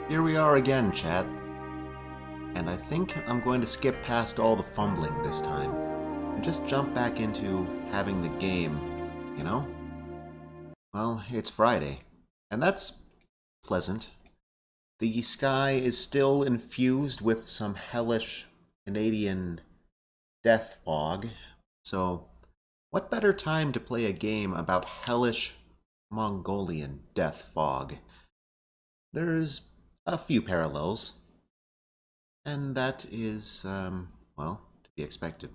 Here we are again, chat. And I think I'm going to skip past all the fumbling this time and just jump back into having the game, you know? Well, it's Friday, and that's pleasant. The sky is still infused with some hellish Canadian death fog, so what better time to play a game about hellish Mongolian death fog? There's a few parallels, and that is, well, to be expected.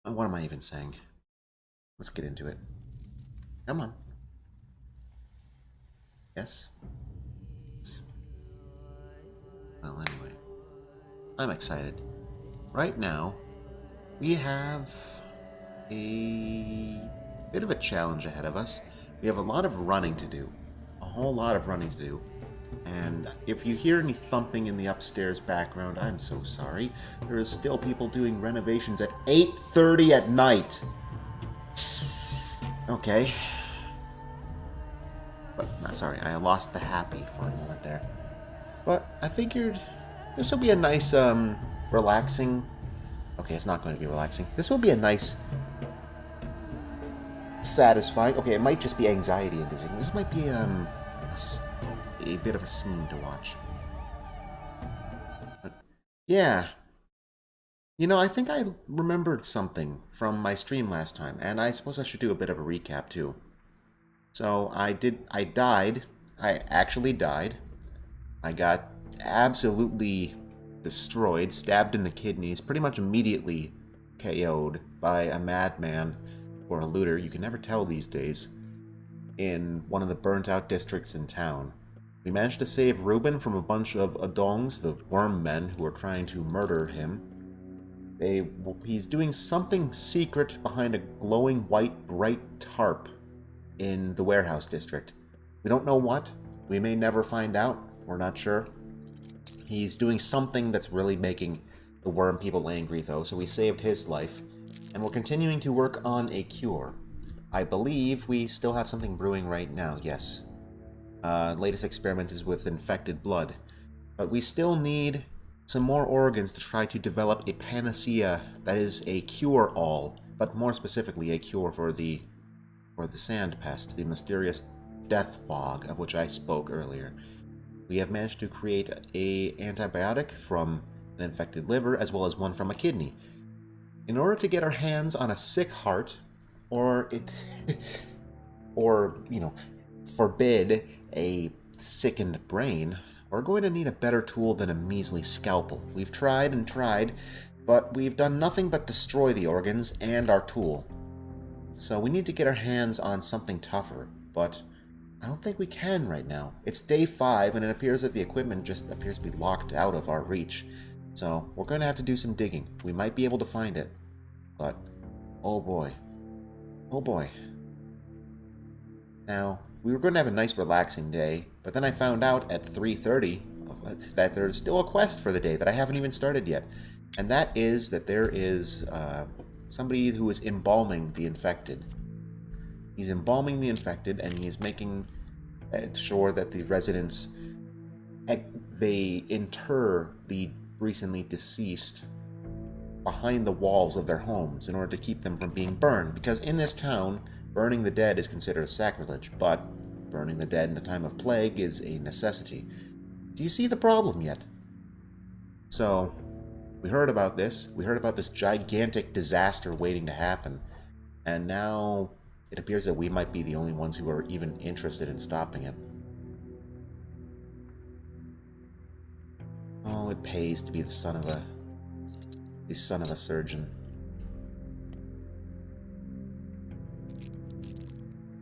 What am I even saying? Let's get into it. Come on. Yes? Well, anyway. I'm excited. Right now, we have a bit of a challenge ahead of us. We have a lot of running to do. A whole lot of running to do. And if you hear any thumping in the upstairs background, I'm so sorry. There is still people doing renovations at 8:30 at night. Okay. But, sorry, I lost the happy for a moment there. But I figured this will be a nice, relaxing... Okay, it's not going to be relaxing. This will be a nice, satisfying... Okay, it might just be anxiety-inducing. This might be, a bit of a scene to watch. But, yeah. You know, I think I remembered something from my stream last time, and I suppose I should do a bit of a recap, too. So, I died. I actually died. I got absolutely destroyed, stabbed in the kidneys, pretty much immediately KO'd by a madman or a looter, you can never tell these days, in one of the burnt-out districts in town. We managed to save Ruben from a bunch of Adongs, the worm men, who were trying to murder him. He's doing something secret behind a glowing white bright tarp in the warehouse district. We don't know what. We may never find out. We're not sure. He's doing something that's really making the worm people angry, though, so we saved his life. And we're continuing to work on a cure. I believe we still have something brewing right now, yes. Latest experiment is with infected blood. But we still need some more organs to try to develop a panacea that is a cure-all, but more specifically a cure for the sand pest, the mysterious death fog of which I spoke earlier. We have managed to create an antibiotic from an infected liver as well as one from a kidney. In order to get our hands on a sick heart, or forbid a sickened brain, we're going to need a better tool than a measly scalpel. We've tried and tried, but we've done nothing but destroy the organs and our tool. So we need to get our hands on something tougher, but I don't think we can right now. It's day 5, and it appears that the equipment just appears to be locked out of our reach. So we're going to have to do some digging. We might be able to find it, but oh boy. Oh boy. Now, we were going to have a nice relaxing day, but then I found out at 3:30 that there's still a quest for the day that I haven't even started yet. And that is that there is somebody who is embalming the infected. He's embalming the infected, and he's making sure that the residents, they inter the recently deceased behind the walls of their homes in order to keep them from being burned. Because in this town, burning the dead is considered a sacrilege, but burning the dead in a time of plague is a necessity. Do you see the problem yet? So, we heard about this. We heard about this gigantic disaster waiting to happen. And now it appears that we might be the only ones who are even interested in stopping it. Oh, it pays to be the son of a surgeon.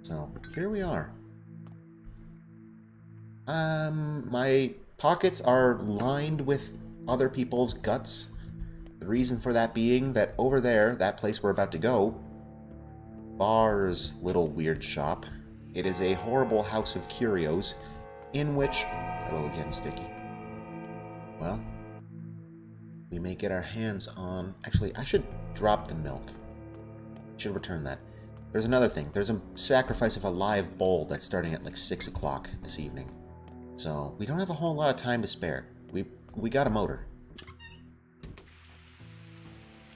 So, here we are. My pockets are lined with other people's guts. The reason for that being that over there, that place we're about to go, Bar's little weird shop. It is a horrible house of curios in which... Hello again, Sticky. Well, we may get our hands on... Actually, I should drop the milk. I should return that. There's another thing. There's a sacrifice of a live bull that's starting at like 6 o'clock this evening. So we don't have a whole lot of time to spare. We got a motor.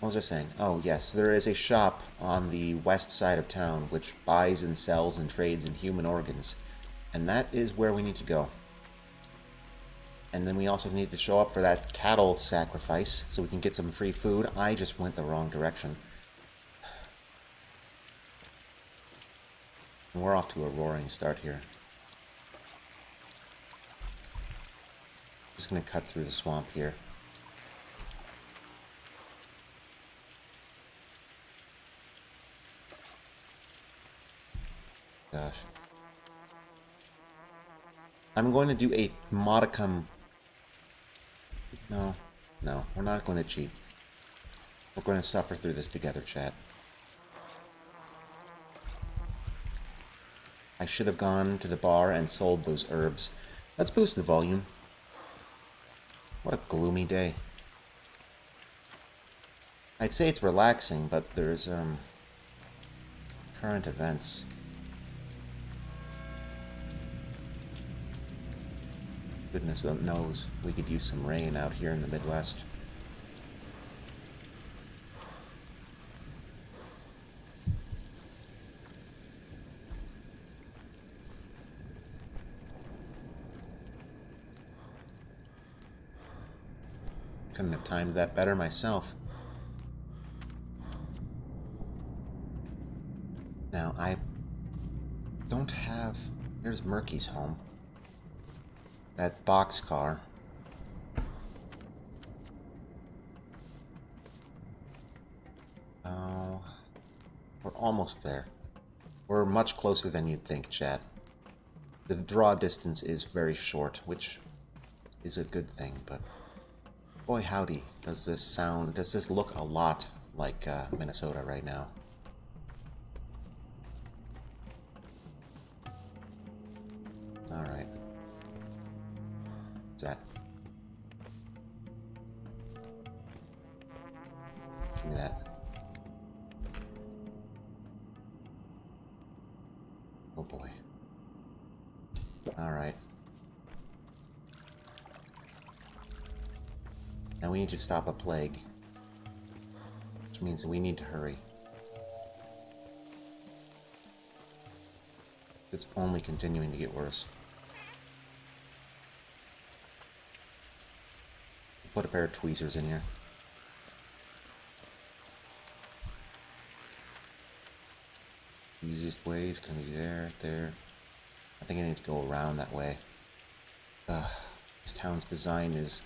What was I saying? Oh, yes, there is a shop on the west side of town which buys and sells and trades in human organs. And that is where we need to go. And then we also need to show up for that cattle sacrifice so we can get some free food. I just went the wrong direction. And we're off to a roaring start here. Just gonna cut through the swamp here. Gosh. I'm going to do a modicum... No, we're not going to cheat. We're going to suffer through this together, chat. I should have gone to the bar and sold those herbs. Let's boost the volume. What a gloomy day. I'd say it's relaxing, but there's, current events. Goodness knows we could use some rain out here in the Midwest. Couldn't have timed that better myself. Now, I don't have... Here's Murky's home. That boxcar. Oh, we're almost there. We're much closer than you'd think, chat. The draw distance is very short, which is a good thing, but boy howdy, does this look a lot like Minnesota right now. Alright. What's that? Give me that. Oh boy. Alright. Now we need to stop a plague. Which means that we need to hurry. It's only continuing to get worse. Put a pair of tweezers in here. Easiest way is gonna be there, there. I think I need to go around that way. This town's design is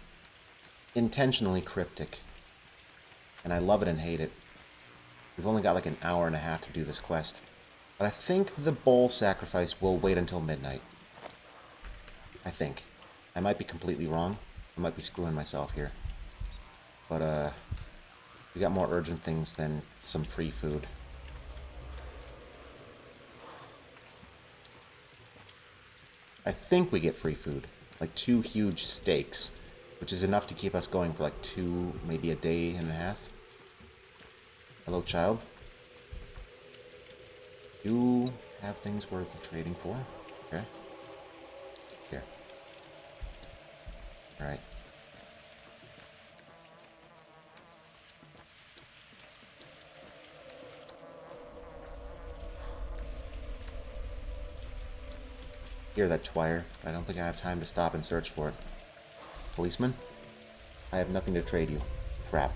intentionally cryptic. And I love it and hate it. We've only got like an hour and a half to do this quest. But I think the bull sacrifice will wait until midnight. I think. I might be completely wrong. I might be screwing myself here. But, we got more urgent things than some free food. I think we get free food. Like 2 huge steaks. Which is enough to keep us going for like 2, maybe a day and a half. Hello, child. You have things worth trading for? Okay. Here. Alright. Hear that, Twire. I don't think I have time to stop and search for it. Policeman? I have nothing to trade you. Crap.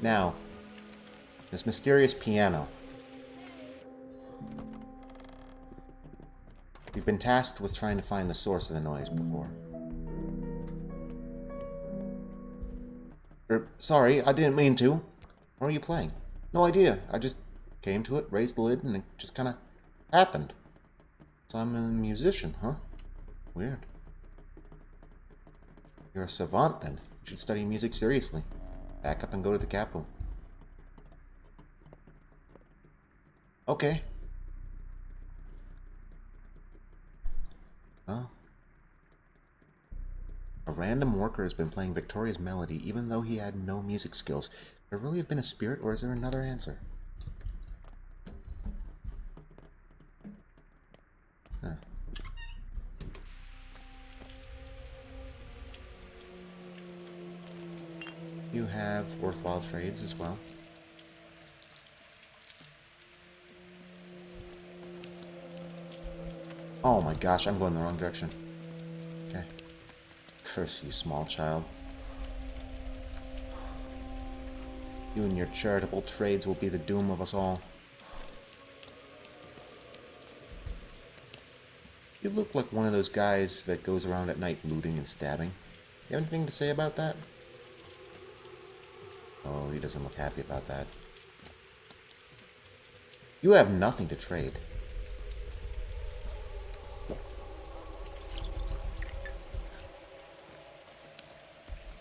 Now, this mysterious piano. We've been tasked with trying to find the source of the noise before. Sorry, I didn't mean to. What are you playing? No idea. I just came to it, raised the lid, and it just kind of happened. So I'm a musician, huh? Weird. You're a savant, then. You should study music seriously. Back up and go to the capital. Okay. Oh. A random worker has been playing Victoria's melody even though he had no music skills. Could it really have been a spirit, or is there another answer? Huh. You have worthwhile trades as well. Oh my gosh, I'm going the wrong direction. Okay. Curse you, small child. You and your charitable trades will be the doom of us all. You look like one of those guys that goes around at night looting and stabbing. You have anything to say about that? Oh, he doesn't look happy about that. You have nothing to trade.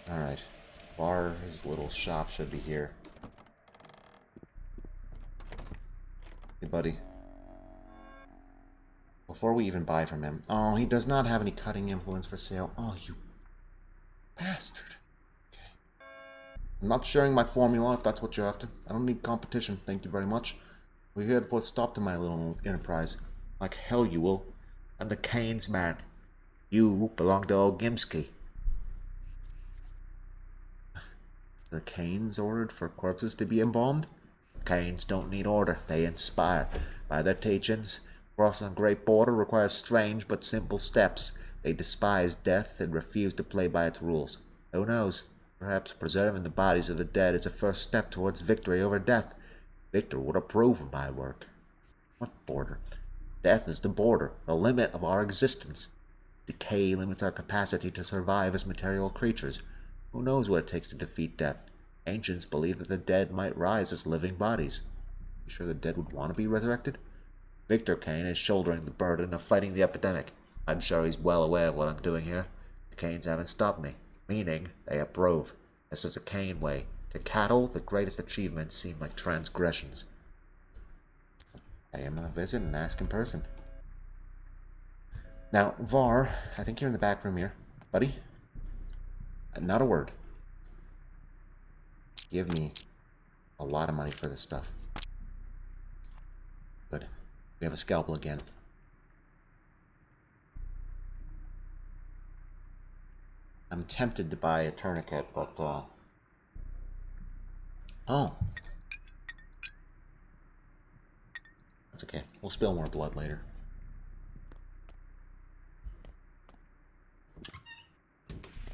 Alright. His little shop should be here. Hey, buddy. Before we even buy from him... Oh, he does not have any cutting influence for sale. Oh, you bastard. Okay. I'm not sharing my formula if that's what you're after. I don't need competition, thank you very much. We're here to put a stop to my little enterprise. Like hell you will. I'm the Kane's man. You belong to old Gimsky. The Kanes ordered for corpses to be embalmed? Kanes don't need order, they inspire. By their teachings, crossing the great border requires strange but simple steps. They despise death and refuse to play by its rules. Who knows? Perhaps preserving the bodies of the dead is a first step towards victory over death. Victor would approve of my work. What border? Death is the border, the limit of our existence. Decay limits our capacity to survive as material creatures. Who knows what it takes to defeat death? Ancients believed that the dead might rise as living bodies. You sure the dead would want to be resurrected? Victor Kane is shouldering the burden of fighting the epidemic. I'm sure he's well aware of what I'm doing here. The Kanes haven't stopped me, meaning they approve. This is a Kane way. To cattle, the greatest achievements seem like transgressions. Pay him a visit and ask in person. Now, Var, I think you're in the back room here. Buddy? Not a word. Give me a lot of money for this stuff. Good. We have a scalpel again. I'm tempted to buy a tourniquet, but, oh. That's okay. We'll spill more blood later.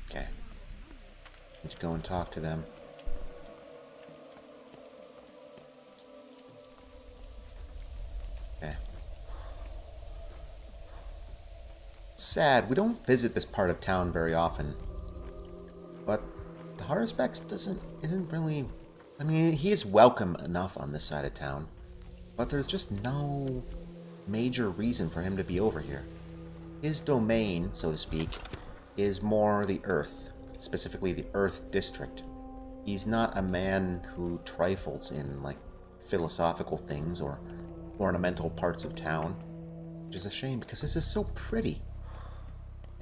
Okay. Let's go and talk to them. Okay. Sad. We don't visit this part of town very often. But the Harzbex isn't really... I mean, he is welcome enough on this side of town. But there's just no major reason for him to be over here. His domain, so to speak, is more the Earth. Specifically the Earth District. He's not a man who trifles in, like, philosophical things or ornamental parts of town. Which is a shame, because this is so pretty.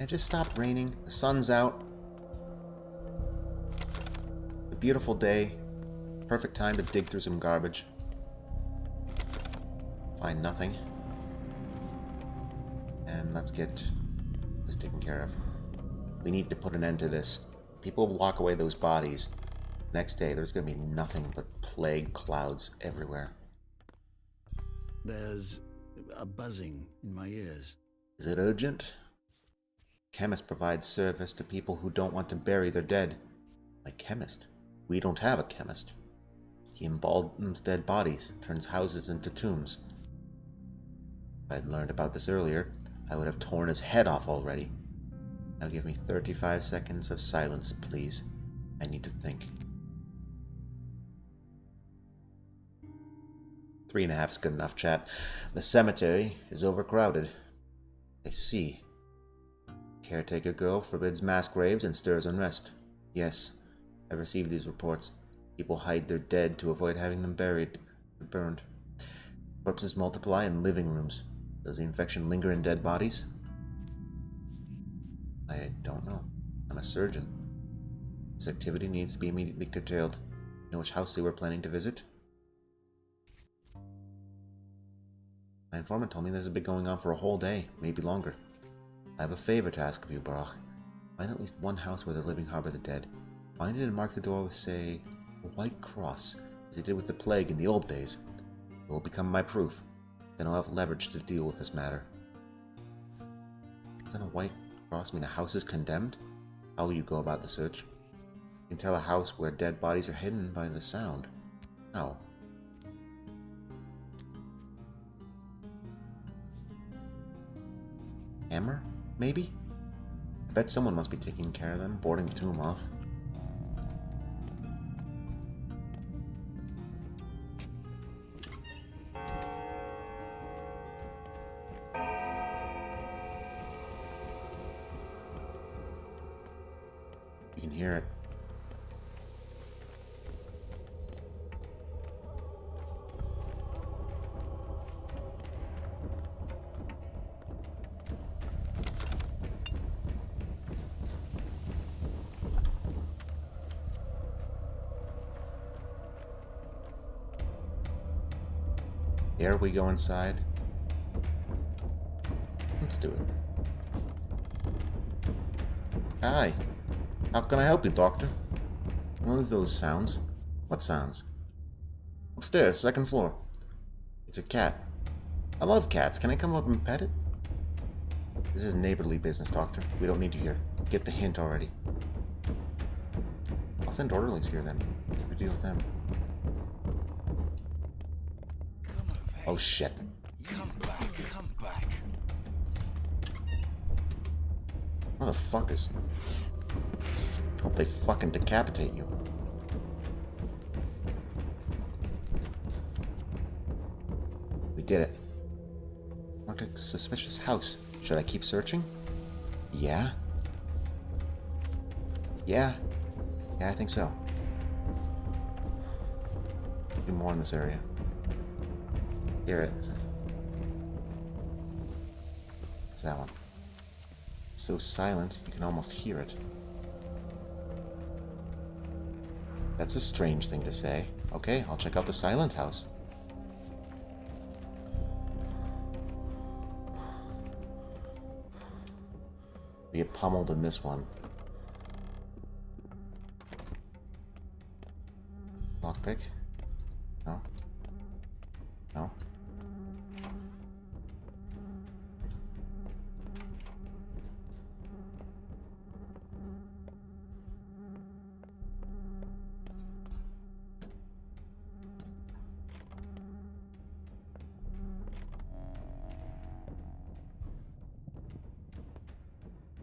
It just stopped raining. The sun's out. A beautiful day. Perfect time to dig through some garbage. Find nothing. And let's get this taken care of. We need to put an end to this. People block away those bodies. Next day, there's going to be nothing but plague clouds everywhere. There's a buzzing in my ears. Is it urgent? Chemist provides service to people who don't want to bury their dead. A chemist? We don't have a chemist. He embalms dead bodies, turns houses into tombs. If I'd learned about this earlier, I would have torn his head off already. Now give me 35 seconds of silence, please. I need to think. 3.5 is good enough, chat. The cemetery is overcrowded. I see. Caretaker girl forbids mass graves and stirs unrest. Yes, I've received these reports. People hide their dead to avoid having them buried or burned. Corpses multiply in living rooms. Does the infection linger in dead bodies? I don't know. I'm I'm a surgeon. This activity needs to be immediately curtailed. You know which house they were planning to visit? My informant told me this has been going on for a whole day, maybe longer. I have a favor to ask of you, Barak. Find at least one house where the living harbor the dead. Find it and mark the door with, say, a white cross, as they did with the plague in the old days. It will become my proof. Then I'll have leverage to deal with this matter. Doesn't a white cross mean a house is condemned? How will you go about the search? You can tell a house where dead bodies are hidden by the sound. How? Hammer? Maybe? I bet someone must be taking care of them, boarding the tomb off. You can hear it. Dare we go inside? Let's do it. Hi. How can I help you, Doctor? What is those sounds? What sounds? Upstairs, second floor. It's a cat. I love cats. Can I come up and pet it? This is neighborly business, Doctor. We don't need you here. Get the hint already. I'll send orderlies here then. We deal with them. Oh shit. Come back, come back. Motherfuckers. Hope they fucking decapitate you. We did it. Marked a suspicious house. Should I keep searching? Yeah? Yeah, I think so. Do more in this area. Hear it. It's that one. It's so silent, you can almost hear it. That's a strange thing to say. Okay, I'll check out the silent house. We get pummeled in this one. Lockpick? No. No.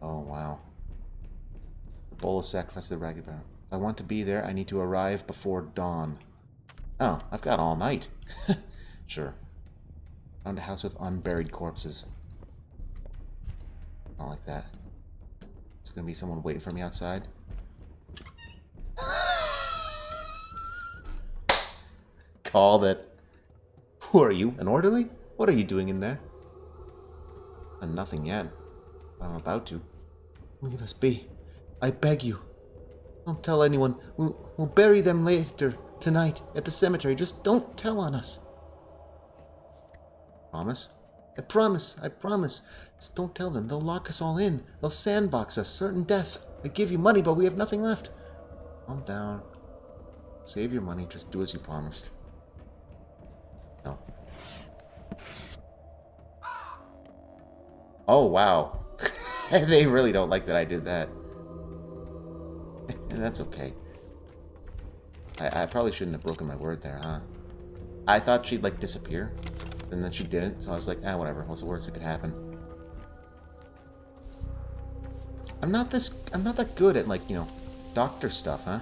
Oh, wow. The bowl of sacrifice to the ragged brown. If I want to be there, I need to arrive before dawn. Oh, I've got all night. Sure. Found a house with unburied corpses. I don't like that. There's gonna be someone waiting for me outside. Called it. Who are you? An orderly? What are you doing in there? Nothing yet. But I'm about to. Leave us be. I beg you. Don't tell anyone. We'll bury them later tonight at the cemetery. Just don't tell on us. Promise? I promise. I promise. Just don't tell them. They'll lock us all in. They'll sandbox us. Certain death. I give you money, but we have nothing left. Calm down. Save your money. Just do as you promised. No. Oh, wow. They really don't like that I did that. And that's okay. I probably shouldn't have broken my word there, huh? I thought she'd, like, disappear. And then she didn't, so I was like, whatever. What's the worst that could happen? I'm not that good at, like, you know, doctor stuff, huh?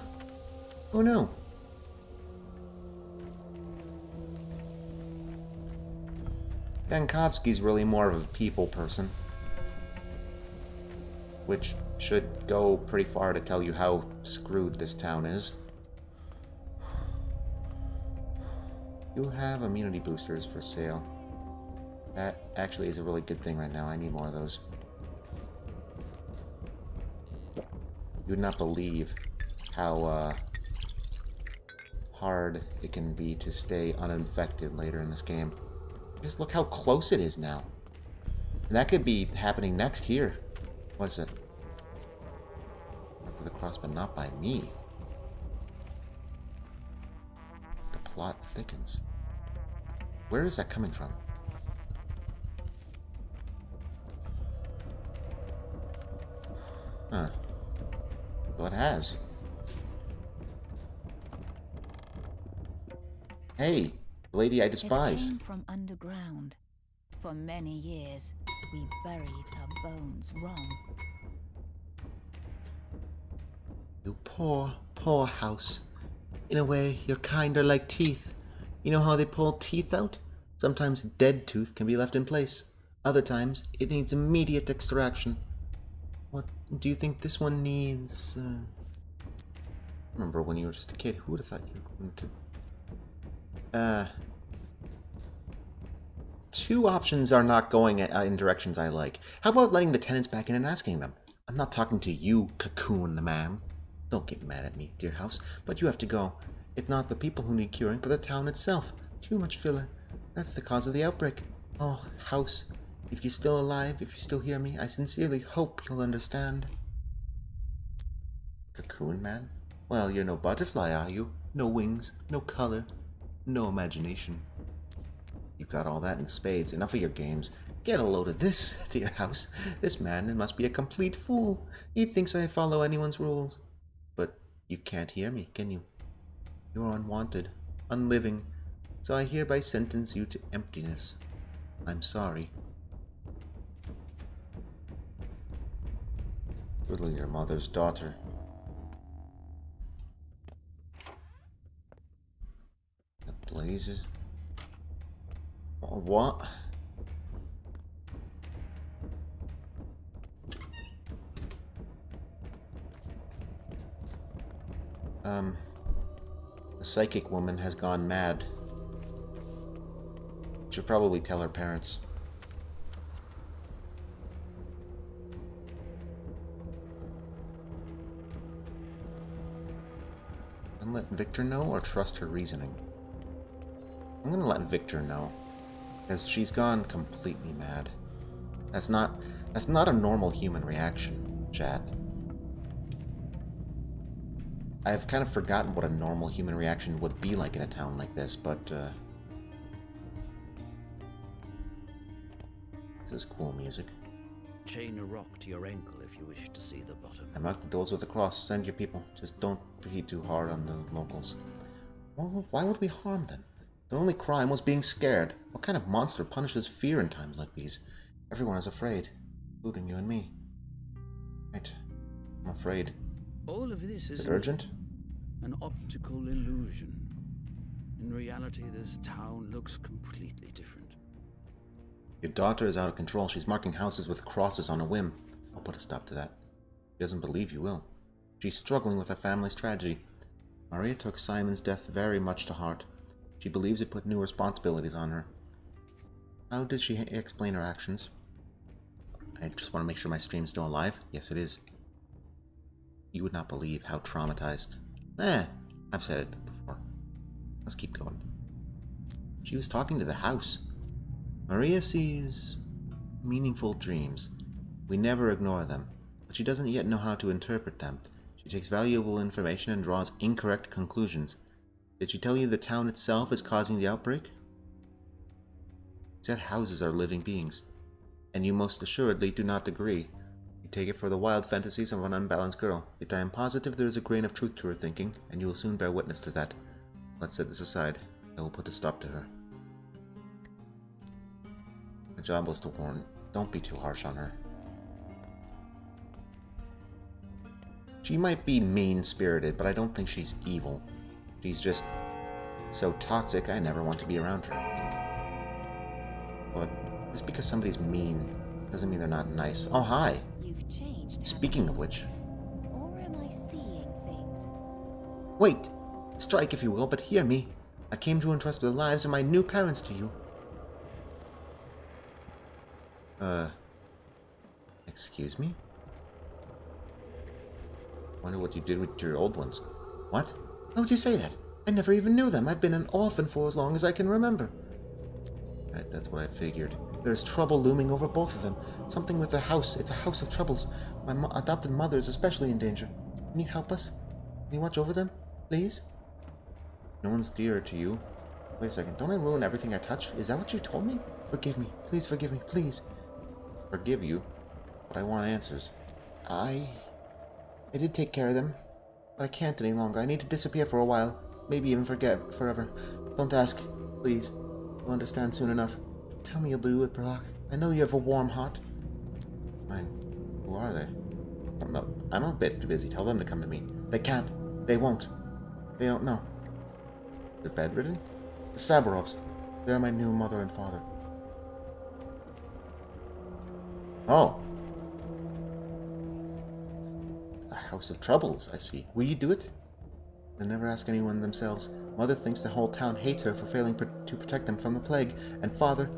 Oh, no. Yankovsky's really more of a people person. Which should go pretty far to tell you how screwed this town is. You have immunity boosters for sale. That actually is a really good thing right now. I need more of those. You would not believe how hard it can be to stay uninfected later in this game. Just look how close it is now. And that could be happening next here. What is it? Over the cross, but not by me. The plot thickens. Where is that coming from? Huh. Well, it has. Hey, the lady I despise. It came from underground. For many years, we buried her bones wrong. You poor, poor house. In a way, you're kinda like teeth. You know how they pull teeth out? Sometimes a dead tooth can be left in place. Other times, it needs immediate extraction. What do you think this one needs? Remember when you were just a kid? Who would have thought you were going to... Two options are not going in directions I like. How about letting the tenants back in and asking them? I'm not talking to you, Cocoon the man. Don't get mad at me, dear house, but you have to go. It's not the people who need curing, but the town itself. Too much filler. That's the cause of the outbreak. Oh, house, if you're still alive, if you still hear me, I sincerely hope you'll understand. Cocoon man? Well, you're no butterfly, are you? No wings, no color, no imagination. You've got all that in spades. Enough of your games. Get a load of this, dear house. This man must be a complete fool. He thinks I follow anyone's rules. But you can't hear me, can you? You're unwanted, unliving, so I hereby sentence you to emptiness. I'm sorry. Riddle your mother's daughter. The blazes. What? The psychic woman has gone mad. Should probably tell her parents. And let Victor know or trust her reasoning? I'm gonna let Victor know. Because she's gone completely mad. That's not a normal human reaction, chat. I've kind of forgotten what a normal human reaction would be like in a town like this, but this is cool music. Chain a rock to your ankle if you wish to see the bottom. I marked the doors with a cross. Send your people. Just don't be too hard on the locals. Well, why would we harm them? Their only crime was being scared. What kind of monster punishes fear in times like these? Everyone is afraid, including you and me. Right. I'm afraid. All of this Is it urgent? An optical illusion. In reality, this town looks completely different. Your daughter is out of control. She's marking houses with crosses on a whim. I'll put a stop to that. She doesn't believe you will. She's struggling with her family's tragedy. Maria took Simon's death very much to heart. She believes it put new responsibilities on her. How did she explain her actions? I just want to make sure my stream's still alive. Yes, it is. You would not believe how traumatized. I've said it before. Let's keep going. She was talking to the house. Maria sees meaningful dreams. We never ignore them, but she doesn't yet know how to interpret them. She takes valuable information and draws incorrect conclusions. Did she tell you the town itself is causing the outbreak? She said houses are living beings, and you most assuredly do not agree. You take it for the wild fantasies of an unbalanced girl, yet I am positive there is a grain of truth to her thinking, and you will soon bear witness to that. Let's set this aside. I will put a stop to her. My job was to warn. Don't be too harsh on her. She might be mean-spirited, but I don't think she's evil. She's just so toxic, I never want to be around her. But just because somebody's mean doesn't mean they're not nice. Oh, hi! You've changed. Speaking of which... Or am I seeing things? Wait! Strike, if you will, but hear me. I came to entrust the lives of my new parents to you. Excuse me? Wonder what you did with your old ones. What? Why would you say that? I never even knew them. I've been an orphan for as long as I can remember. Right, that's what I figured. There's trouble looming over both of them. Something with their house. It's a house of troubles. My adopted mother is especially in danger. Can you help us? Can you watch over them? Please? No one's dearer to you. Wait a second. Don't I ruin everything I touch? Is that what you told me? Forgive me. Please forgive me. Please. Forgive you? But I want answers. I did take care of them. But I can't any longer. I need to disappear for a while. Maybe even forget forever. Don't ask. Please. You'll understand soon enough. Tell me you'll do it, Brock. I know you have a warm heart. Fine. Who are they? I don't know. I'm a bit too busy. Tell them to come to me. They can't. They won't. They don't know. They're bedridden? The Sabarovs. They're my new mother and father. Oh. A house of troubles, I see. Will you do it? They never ask anyone themselves. Mother thinks the whole town hates her for failing to protect them from the plague. And father,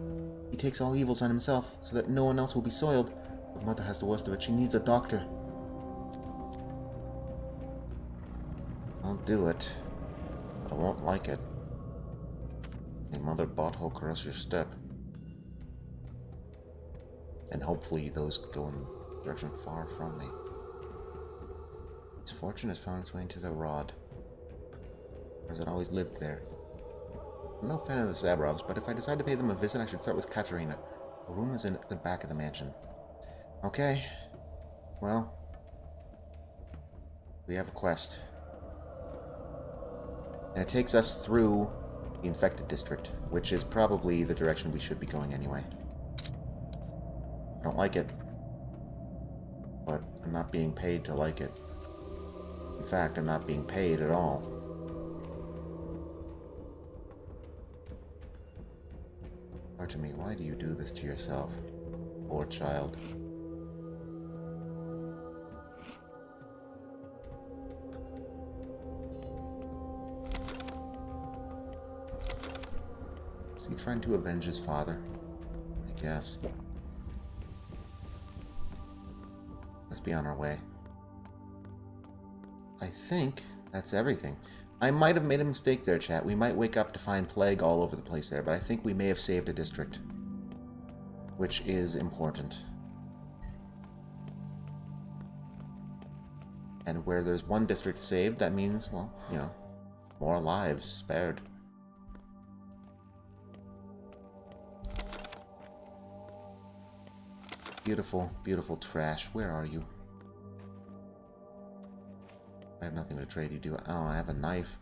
he takes all evils on himself so that no one else will be soiled. But mother has the worst of it. She needs a doctor. I'll do it. But I won't like it. May mother butthole cross your step. And hopefully those go in a direction far from me. His fortune has found its way into the rod. Or has it always lived there? I'm no fan of the Zabrovs, but if I decide to pay them a visit, I should start with Katerina. The room is in the back of the mansion. Okay. Well. We have a quest. And it takes us through the infected district, which is probably the direction we should be going anyway. I don't like it. But I'm not being paid to like it. In fact, I'm not being paid at all. To me, why do you do this to yourself? Poor child. Is he trying to avenge his father? I guess. Let's be on our way. I think that's everything. I might have made a mistake there, chat. We might wake up to find plague all over the place there, but I think we may have saved a district. Which is important. And where there's one district saved, that means, well, you know, more lives spared. Beautiful, beautiful trash. Where are you? I have nothing to trade you, do I? Oh, I have a knife.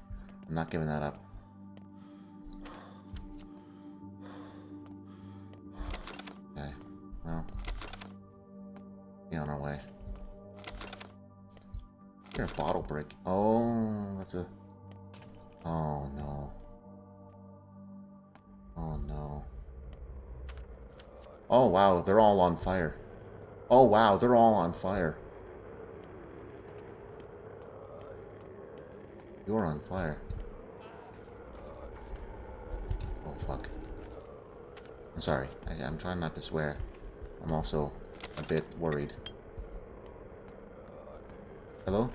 I'm not giving that up. Okay, well. Be on our way. You're a bottle brick. Oh, that's a... Oh, no. Oh, no. Oh, wow, they're all on fire. Oh, wow, they're all on fire. You're on fire. Oh, fuck. I'm sorry. I'm trying not to swear. I'm also a bit worried. Hello?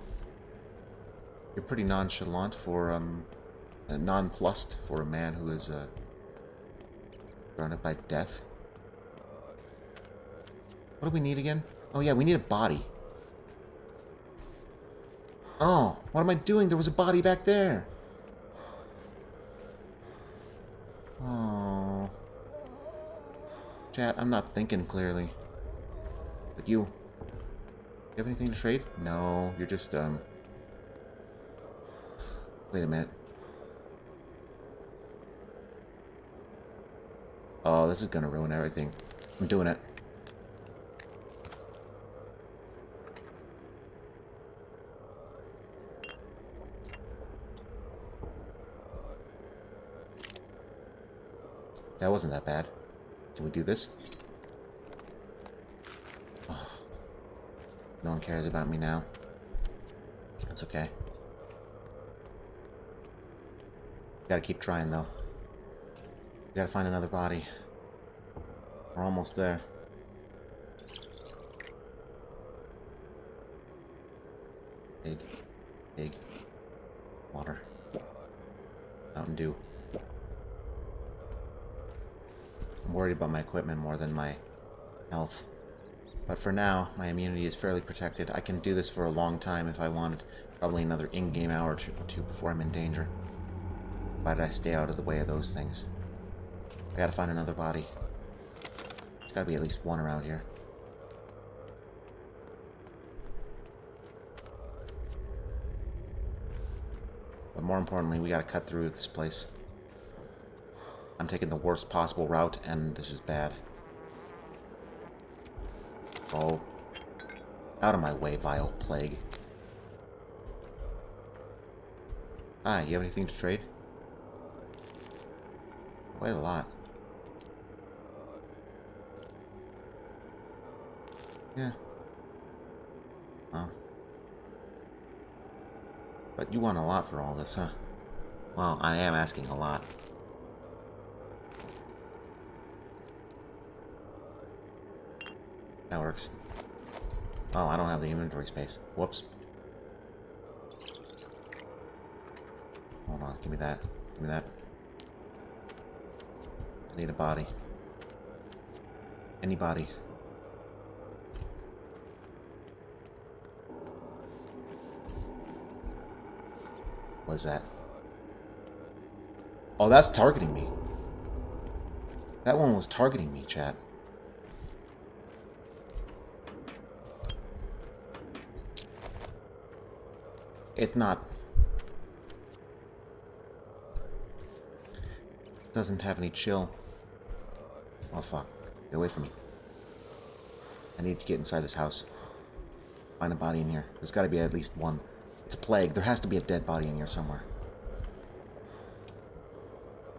You're pretty nonchalant for, nonplussed for a man who is, surrounded by death. What do we need again? Oh, yeah, we need a body. Oh, what am I doing? There was a body back there. Oh. Chat, I'm not thinking clearly. But you have anything to trade? No, you're just, Wait a minute. Oh, this is gonna ruin everything. I'm doing it. That wasn't that bad. Can we do this? Oh. No one cares about me now. That's okay. Gotta keep trying, though. We gotta find another body. We're almost there. Pig. Water. Mountain Dew. I'm worried about my equipment more than my health. But for now, my immunity is fairly protected. I can do this for a long time if I wanted. Probably another in-game hour or two before I'm in danger. Provided I stay out of the way of those things. I gotta find another body. There's gotta be at least one around here. But more importantly, we gotta cut through this place. I'm taking the worst possible route, and this is bad. Oh. Out of my way, vile plague. Hi, you have anything to trade? Quite a lot. Yeah. Well. But you want a lot for all this, huh? Well, I am asking a lot. That works. Oh, I don't have the inventory space. Whoops. Hold on, give me that. Give me that. I need a body. Any body. What is that? Oh, that's targeting me. That one was targeting me, chat. It's not. It doesn't have any chill. Oh fuck. Get away from me. I need to get inside this house. Find a body in here. There's gotta be at least one. It's a plague. There has to be a dead body in here somewhere.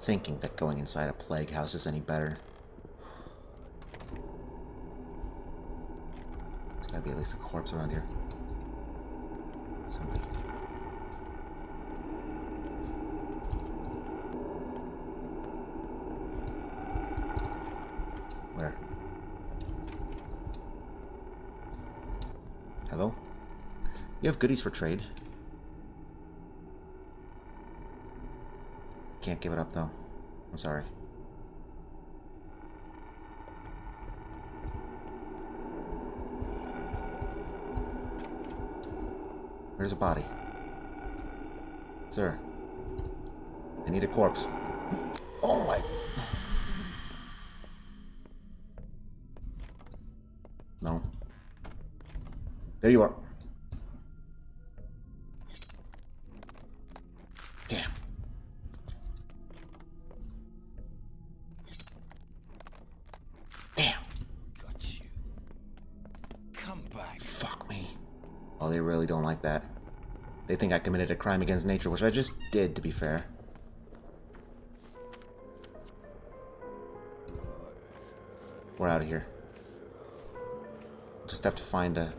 Thinking that going inside a plague house is any better. There's gotta be at least a corpse around here. Somebody. Where? Hello? You have goodies for trade. Can't give it up though. I'm sorry. There's a body. Sir. I need a corpse. Oh my... No. There you are. Damn. Damn. Got you. Come back. Fuck me. Oh, they really don't like that. They think I committed a crime against nature, which I just did, to be fair. We're out of here. Just have to find a...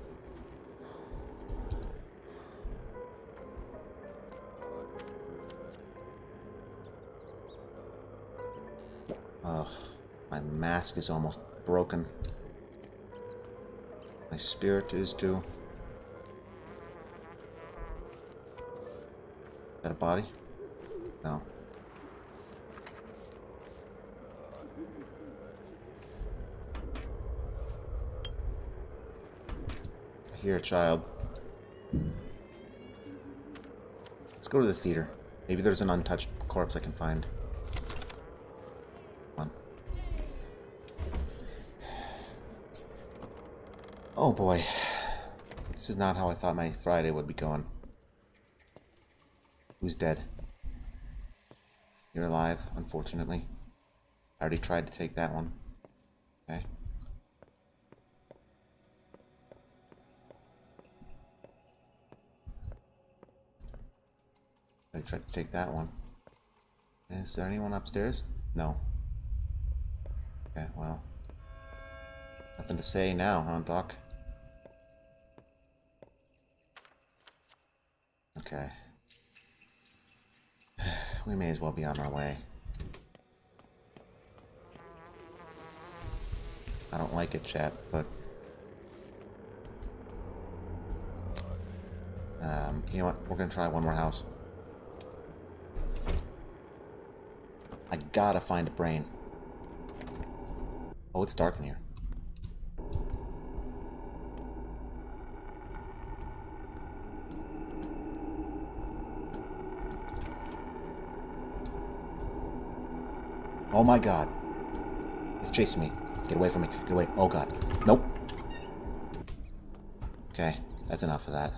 Ugh, my mask is almost broken. My spirit is too. Is that a body? No. I hear a child. Let's go to the theater. Maybe there's an untouched corpse I can find. Come on. Oh boy. This is not how I thought my Friday would be going. Who's dead? You're alive, unfortunately. I already tried to take that one. Okay. I tried to take that one. Is there anyone upstairs? No. Okay, well. Nothing to say now, huh, Doc? Okay. We may as well be on our way. I don't like it, chat, but... you know what? We're gonna try one more house. I gotta find a brain. Oh, it's dark in here. Oh my god. It's chasing me. Get away from me. Get away. Oh god. Nope. Okay, that's enough of that.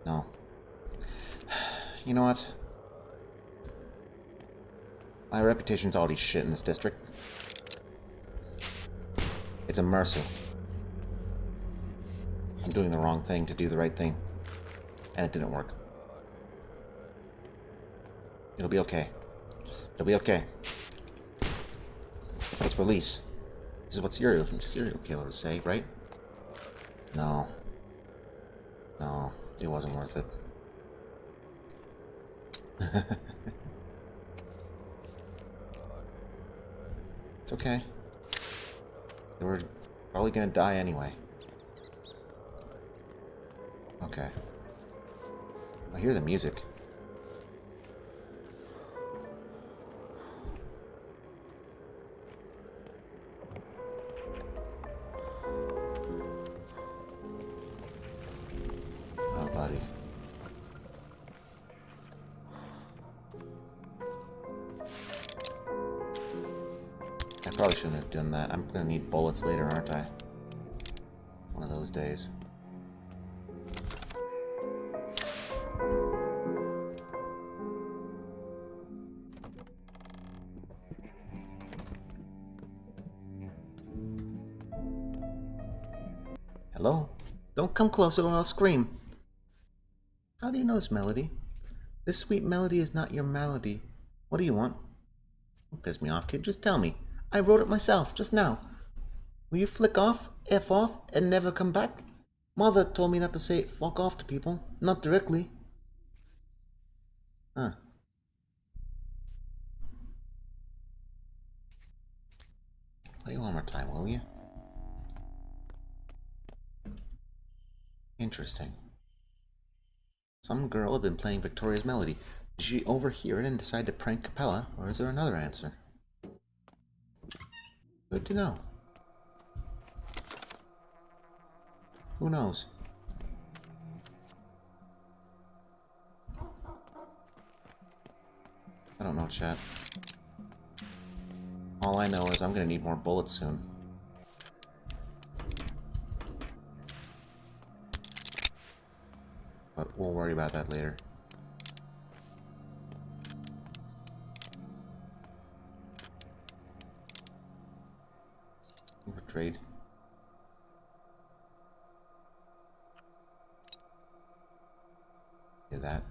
No. You know what? My reputation's already shit in this district. It's a mercy. I'm doing the wrong thing to do the right thing. And it didn't work. It'll be okay. It'll be okay. It's release. This is what serial killers say, right? No. No, it wasn't worth it. It's okay. They were probably gonna die anyway. Okay. I hear the music. Oh, buddy. I probably shouldn't have done that. I'm gonna need bullets later, aren't I? One of those days. Hello? Don't come closer or I'll scream. How do you know this melody? This sweet melody is not your malady. What do you want? Don't piss me off, kid. Just tell me. I wrote it myself, just now. Will you flick off, F off, and never come back? Mother told me not to say fuck off to people. Not directly. Huh. Play one more time, will you? Interesting. Some girl had been playing Victoria's melody. Did she overhear it and decide to prank Capella, or is there another answer? Good to know. Who knows? I don't know, chat. All I know is I'm gonna need more bullets soon. But we'll worry about that later. Trade. Do that.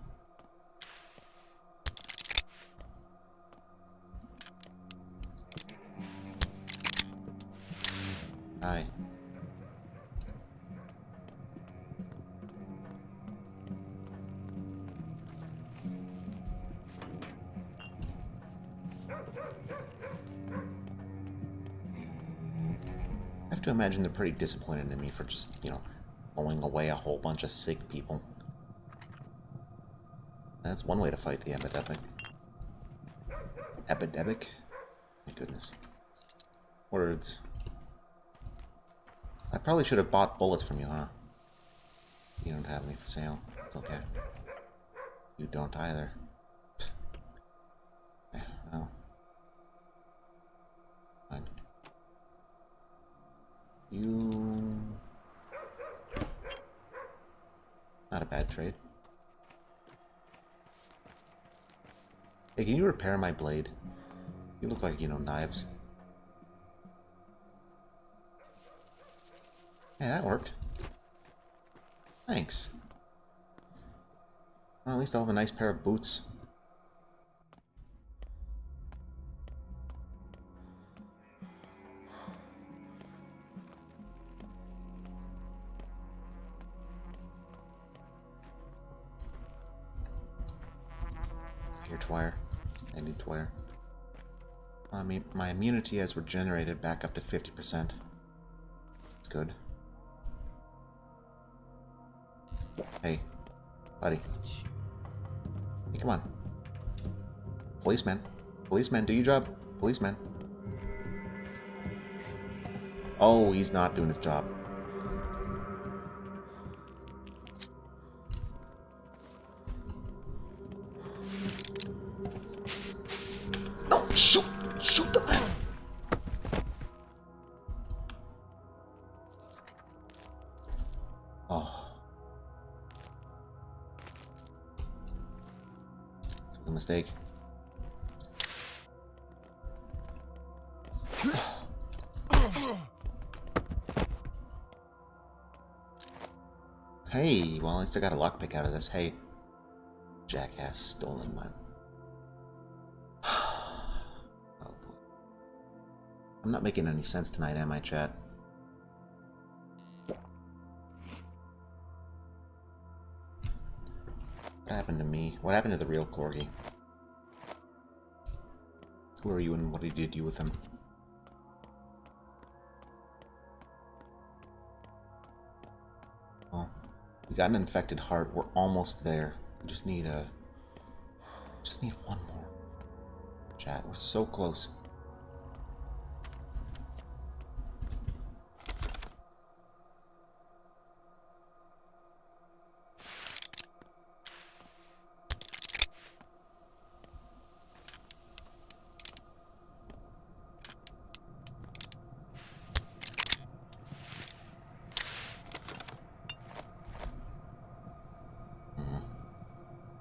Hi. I have to imagine they're pretty disappointed in me for just, you know, blowing away a whole bunch of sick people. That's one way to fight the epidemic. Epidemic? My goodness. Words. I probably should have bought bullets from you, huh? You don't have any for sale. It's okay. You don't either. Yeah, well. Fine. You... Not a bad trade. Hey, can you repair my blade? You look like you know knives. Hey, that worked. Thanks. Well, at least I'll have a nice pair of boots. Here, Twire. I need Twire. I mean, my immunity has regenerated back up to 50%. It's good. Hey, buddy. Hey, come on. Policeman. Policeman, do your job. Policeman. Oh, he's not doing his job. No, shoot! Shoot the man! Oh. It was a mistake. Hey, well, at least I got a lockpick out of this. Hey, jackass, stolen mine. Oh boy. I'm not making any sense tonight, am I, chat? What happened to me? What happened to the real Corgi? Who are you and what did you do with him? Well, we got an infected heart. We're almost there. We just need one more. Chat, we're so close.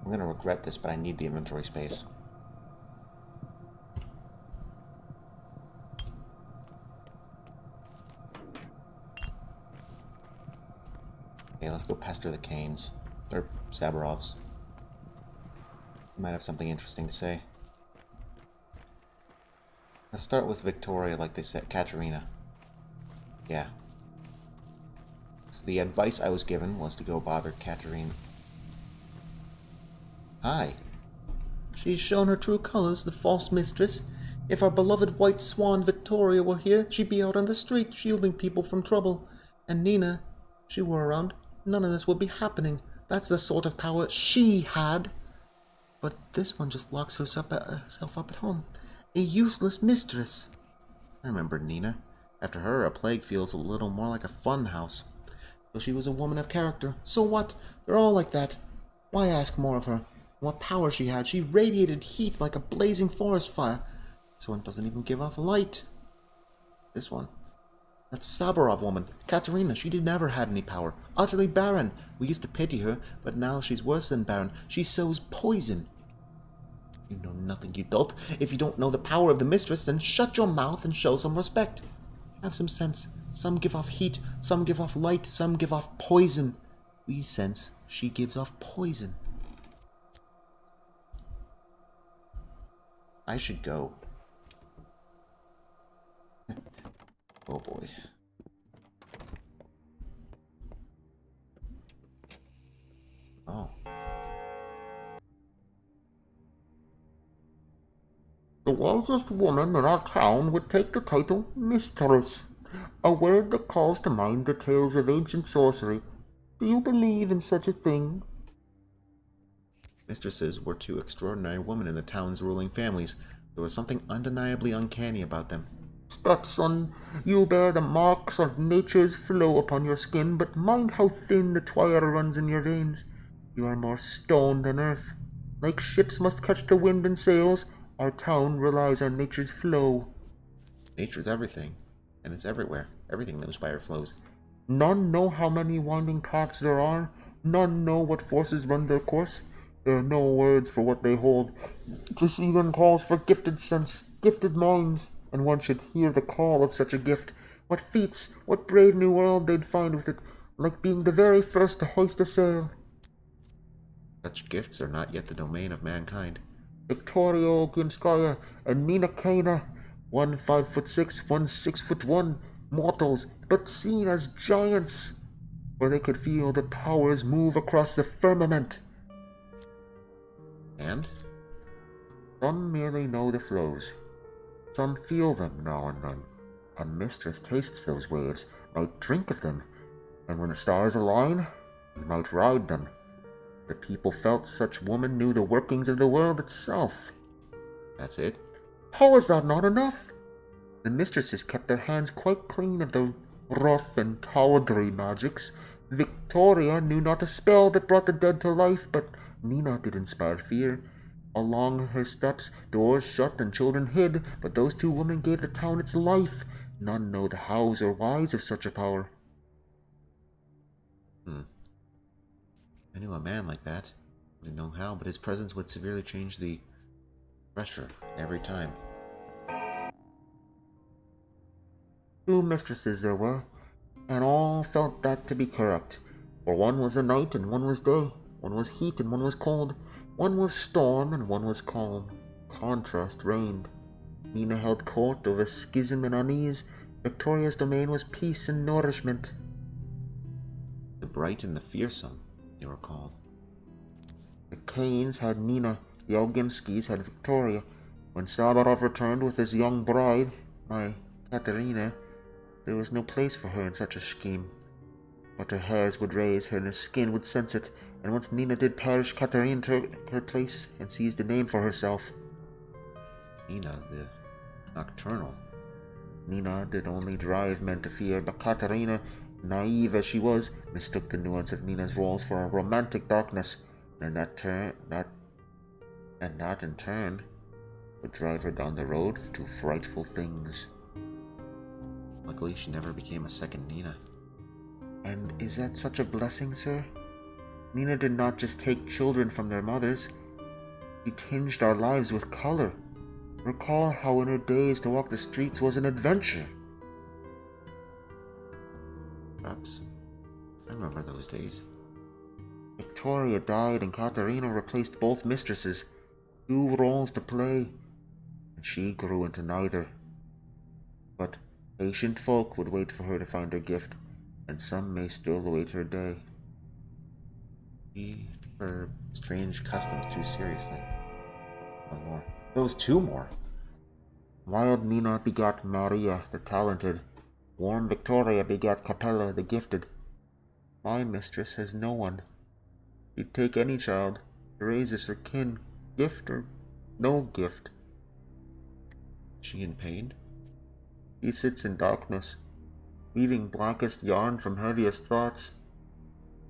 I'm gonna regret this, but I need the inventory space. Okay, let's go pester the Canes. Or Sabarovs. You might have something interesting to say. Let's start with Victoria, like they said. Katerina. Yeah. So the advice I was given was to go bother Katerina. Hi. She's shown her true colors, the false mistress. If our beloved white swan Victoria were here, she'd be out on the street, shielding people from trouble. And Nina, if she were around, none of this would be happening. That's the sort of power she had. But this one just locks herself up at home. A useless mistress. I remember Nina. After her, a plague feels a little more like a fun house. So she was a woman of character. So what? They're all like that. Why ask more of her? What power she had. She radiated heat like a blazing forest fire. This one doesn't even give off light. This one. That Sabarov woman, Katerina, she never had any power. Utterly barren. We used to pity her, but now she's worse than barren. She sows poison. You know nothing, you dolt. If you don't know the power of the mistress, then shut your mouth and show some respect. Have some sense. Some give off heat, some give off light, some give off poison. We sense she gives off poison. I should go. Oh boy. Oh. The wisest woman in our town would take the title Mistress, a word that calls to mind the tales of ancient sorcery. Do you believe in such a thing? Mistresses were two extraordinary women in the town's ruling families. There was something undeniably uncanny about them. Stepson, you bear the marks of nature's flow upon your skin, but mind how thin the twilight runs in your veins. You are more stone than earth. Like ships must catch the wind and sails, our town relies on nature's flow. Nature's everything, and it's everywhere. Everything lives by her flows. None know how many winding paths there are. None know what forces run their course. There are no words for what they hold. This even calls for gifted sense, gifted minds, and one should hear the call of such a gift. What feats, what brave new world they'd find with it, like being the very first to hoist a sail. Such gifts are not yet the domain of mankind. Victoria Ogunskaya and Nina Kana, one 5'6", one 6'1", mortals, but seen as giants, for they could feel the powers move across the firmament. And? Some merely know the flows. Some feel them now and then. A mistress tastes those waves, might drink of them, and when the stars align, we might ride them. The people felt such woman knew the workings of the world itself. That's it? How is that not enough? The mistresses kept their hands quite clean of the rough and tawdry magics. Victoria knew not a spell that brought the dead to life, but Nina did inspire fear. Along her steps, doors shut and children hid, but those two women gave the town its life. None know the hows or whys of such a power. I knew a man like that. I didn't know how, but his presence would severely change the pressure every time. Two mistresses there were, and all felt that to be correct. For one was a night and one was day. One was heat and one was cold. One was storm and one was calm. Contrast reigned. Nina held court over schism and unease. Victoria's domain was peace and nourishment. The bright and the fearsome, they were called. The Kanes had Nina, the Oginskis had Victoria. When Sabarov returned with his young bride, my Katerina, there was no place for her in such a scheme. But her hairs would raise her and her skin would sense it, and once Nina did perish, Katerina took her place and seized a name for herself. Nina, the Nocturnal. Nina did only drive men to fear, but Katerina, naive as she was, mistook the nuance of Nina's roles for a romantic darkness, and that in turn would drive her down the road to frightful things. Luckily, she never became a second Nina. And is that such a blessing, sir? Nina did not just take children from their mothers. She tinged our lives with color. Recall how in her days to walk the streets was an adventure. Perhaps. I remember those days. Victoria died and Katerina replaced both mistresses. Two roles to play, and she grew into neither. But patient folk would wait for her to find her gift, and some may still await her day. She took her strange customs too seriously. One more. Those two more. Wild Nina begat Maria, the talented. Warm Victoria begat Capella, the gifted. My mistress has no one. She'd take any child, to raise as her kin, gift or no gift. She in pain? She sits in darkness, weaving blackest yarn from heaviest thoughts.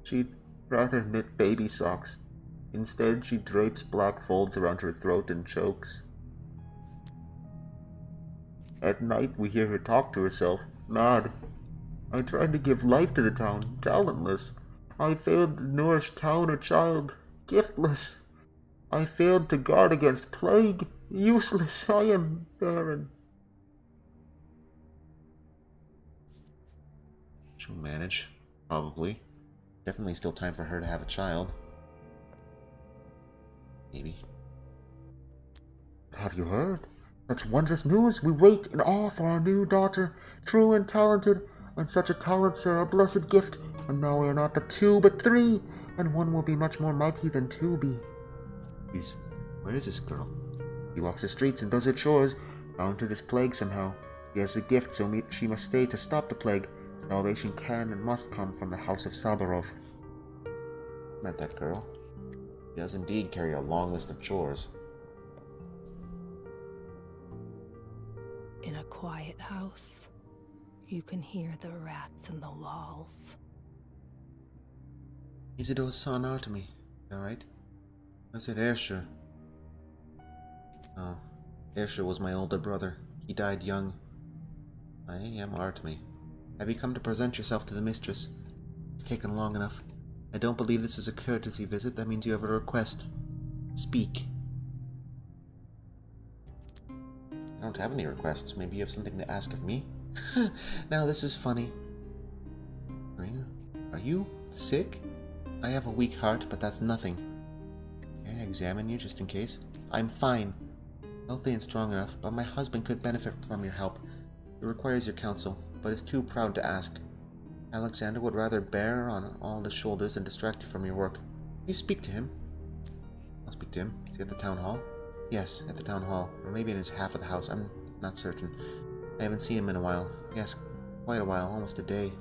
She'd rather knit baby socks. Instead, she drapes black folds around her throat and chokes. At night, we hear her talk to herself, mad. I tried to give life to the town, talentless. I failed to nourish town or child, giftless. I failed to guard against plague, useless. I am barren. She'll manage, probably. Definitely still time for her to have a child. Maybe. Have you heard? Such wondrous news! We wait in awe for our new daughter, true and talented, and such a talent, sir, a blessed gift. And now we are not but two, but three, and one will be much more mighty than two be. Where is this girl? She walks the streets and does her chores, bound to this plague somehow. She has the gift, so she must stay to stop the plague. Salvation can and must come from the house of Sabarov. Met that girl. She does indeed carry a long list of chores. In a quiet house, you can hear the rats in the walls. Isidore's son Artemy, alright? I said Ayrshire. Oh, Ayrshire was my older brother. He died young. I am Artemy. Have you come to present yourself to the mistress? It's taken long enough. I don't believe this is a courtesy visit. That means you have a request. Speak. I don't have any requests. Maybe you have something to ask of me? Now this is funny. Are you sick? I have a weak heart, but that's nothing. May I examine you just in case? I'm fine. Healthy and strong enough, but my husband could benefit from your help. It requires your counsel, but is too proud to ask. Alexander would rather bear on all the shoulders than distract you from your work. You speak to him. I'll speak to him. Is he at the town hall? Yes, at the town hall, or maybe in his half of the house. I'm not certain. I haven't seen him in a while. Yes, quite a while, almost a day.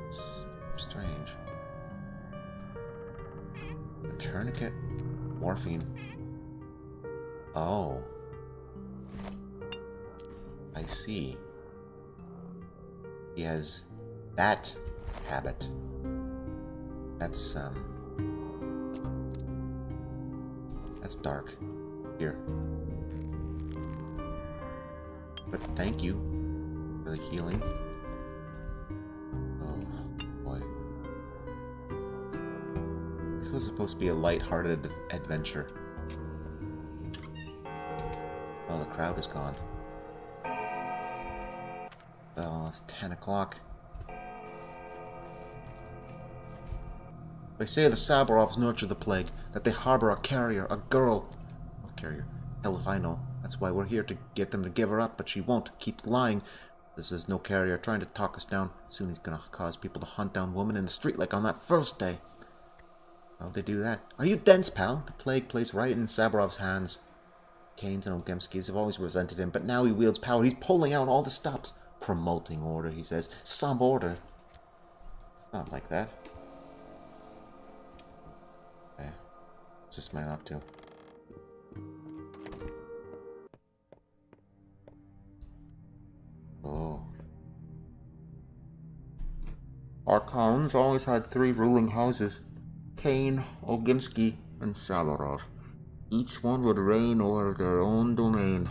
It's strange. A tourniquet? Morphine. Oh. I see. He has that habit. That's dark. Here. But thank you for the healing. Oh, boy. This was supposed to be a light-hearted adventure. Oh, the crowd is gone. Oh, it's 10 o'clock. They say the Sabarovs nurture the plague, that they harbor a carrier, a girl. What carrier? Hell if I know. That's why we're here, to get them to give her up, but she won't. Keeps lying. This is no carrier, trying to talk us down. Soon he's gonna cause people to hunt down women in the street like on that first day. How'd they do that? Are you dense, pal? The plague plays right in Sabarov's hands. Kanes and Ogemskis have always resented him, but now he wields power. He's pulling out all the stops. Promoting order, he says. Some order. Not like that. Okay. What's this man up to? Oh. Our towns always had 3 ruling houses. Kane, Ogemski, and Sabarov. Each one would reign over their own domain.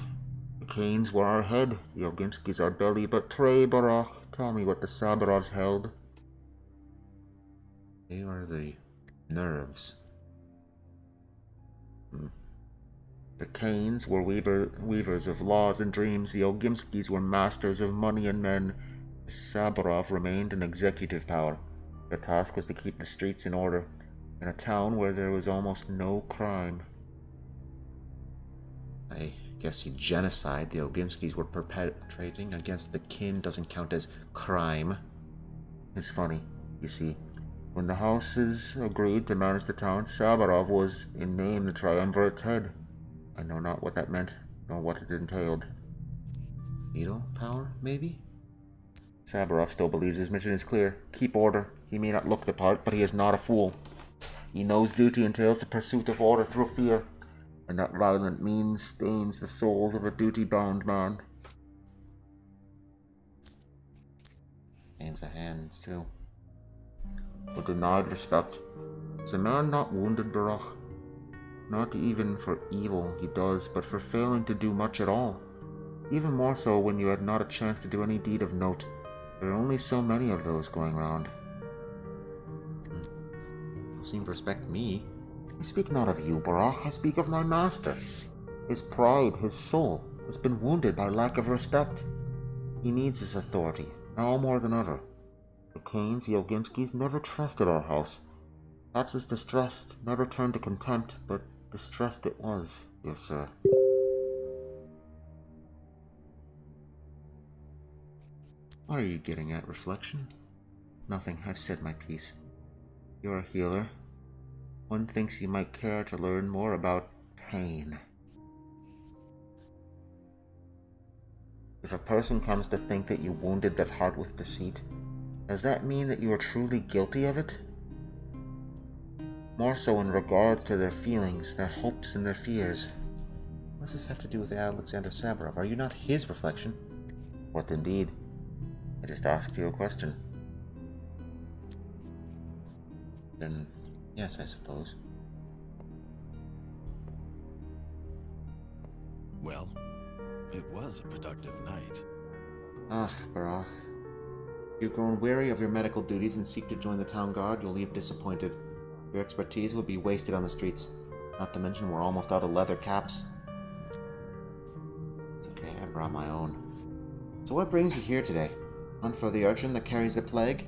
The Kanes were our head, the Ogemskis our belly, but Trey Barach, tell me what the Sabarovs held. They were the nerves. The Kanes were weavers of laws and dreams. The Ogemskis were masters of money and men. The Sabarov remained in executive power. Their task was to keep the streets in order, in a town where there was almost no crime. I guess the genocide the Ogemskis were perpetrating against the kin doesn't count as crime. It's funny, you see. When the houses agreed to manage the town, Sabarov was, in name, the triumvirate's head. I know not what that meant, nor what it entailed. Veto power, maybe? Sabarov still believes his mission is clear. Keep order. He may not look the part, but he is not a fool. He knows duty entails the pursuit of order through fear, and that violent means stains the souls of a duty-bound man. Stains the hands, too. But denied respect. Is a man not wounded, Barach? Not even for evil he does, but for failing to do much at all. Even more so when you had not a chance to do any deed of note. There are only so many of those going round. You seem to respect me. I speak not of you, Barach. I speak of my master. His pride, his soul, has been wounded by lack of respect. He needs his authority, now more than ever. The Kanes, the Ogemskis, never trusted our house. Perhaps his distrust never turned to contempt, but distrust it was, dear sir. What are you getting at, Reflection? Nothing, I've said my piece. You're a healer. One thinks you might care to learn more about pain. If a person comes to think that you wounded their heart with deceit, does that mean that you are truly guilty of it? More so in regards to their feelings, their hopes, and their fears. What does this have to do with Alexander Sabarov? Are you not his reflection? What indeed? I just asked you a question. Then, yes, I suppose. Well, it was a productive night. Ah, Barach. You've grown weary of your medical duties and seek to join the town guard, you'll leave disappointed. Your expertise would be wasted on the streets. Not to mention we're almost out of leather caps. It's okay, I brought my own. So what brings you here today? Hunt for the urchin that carries the plague?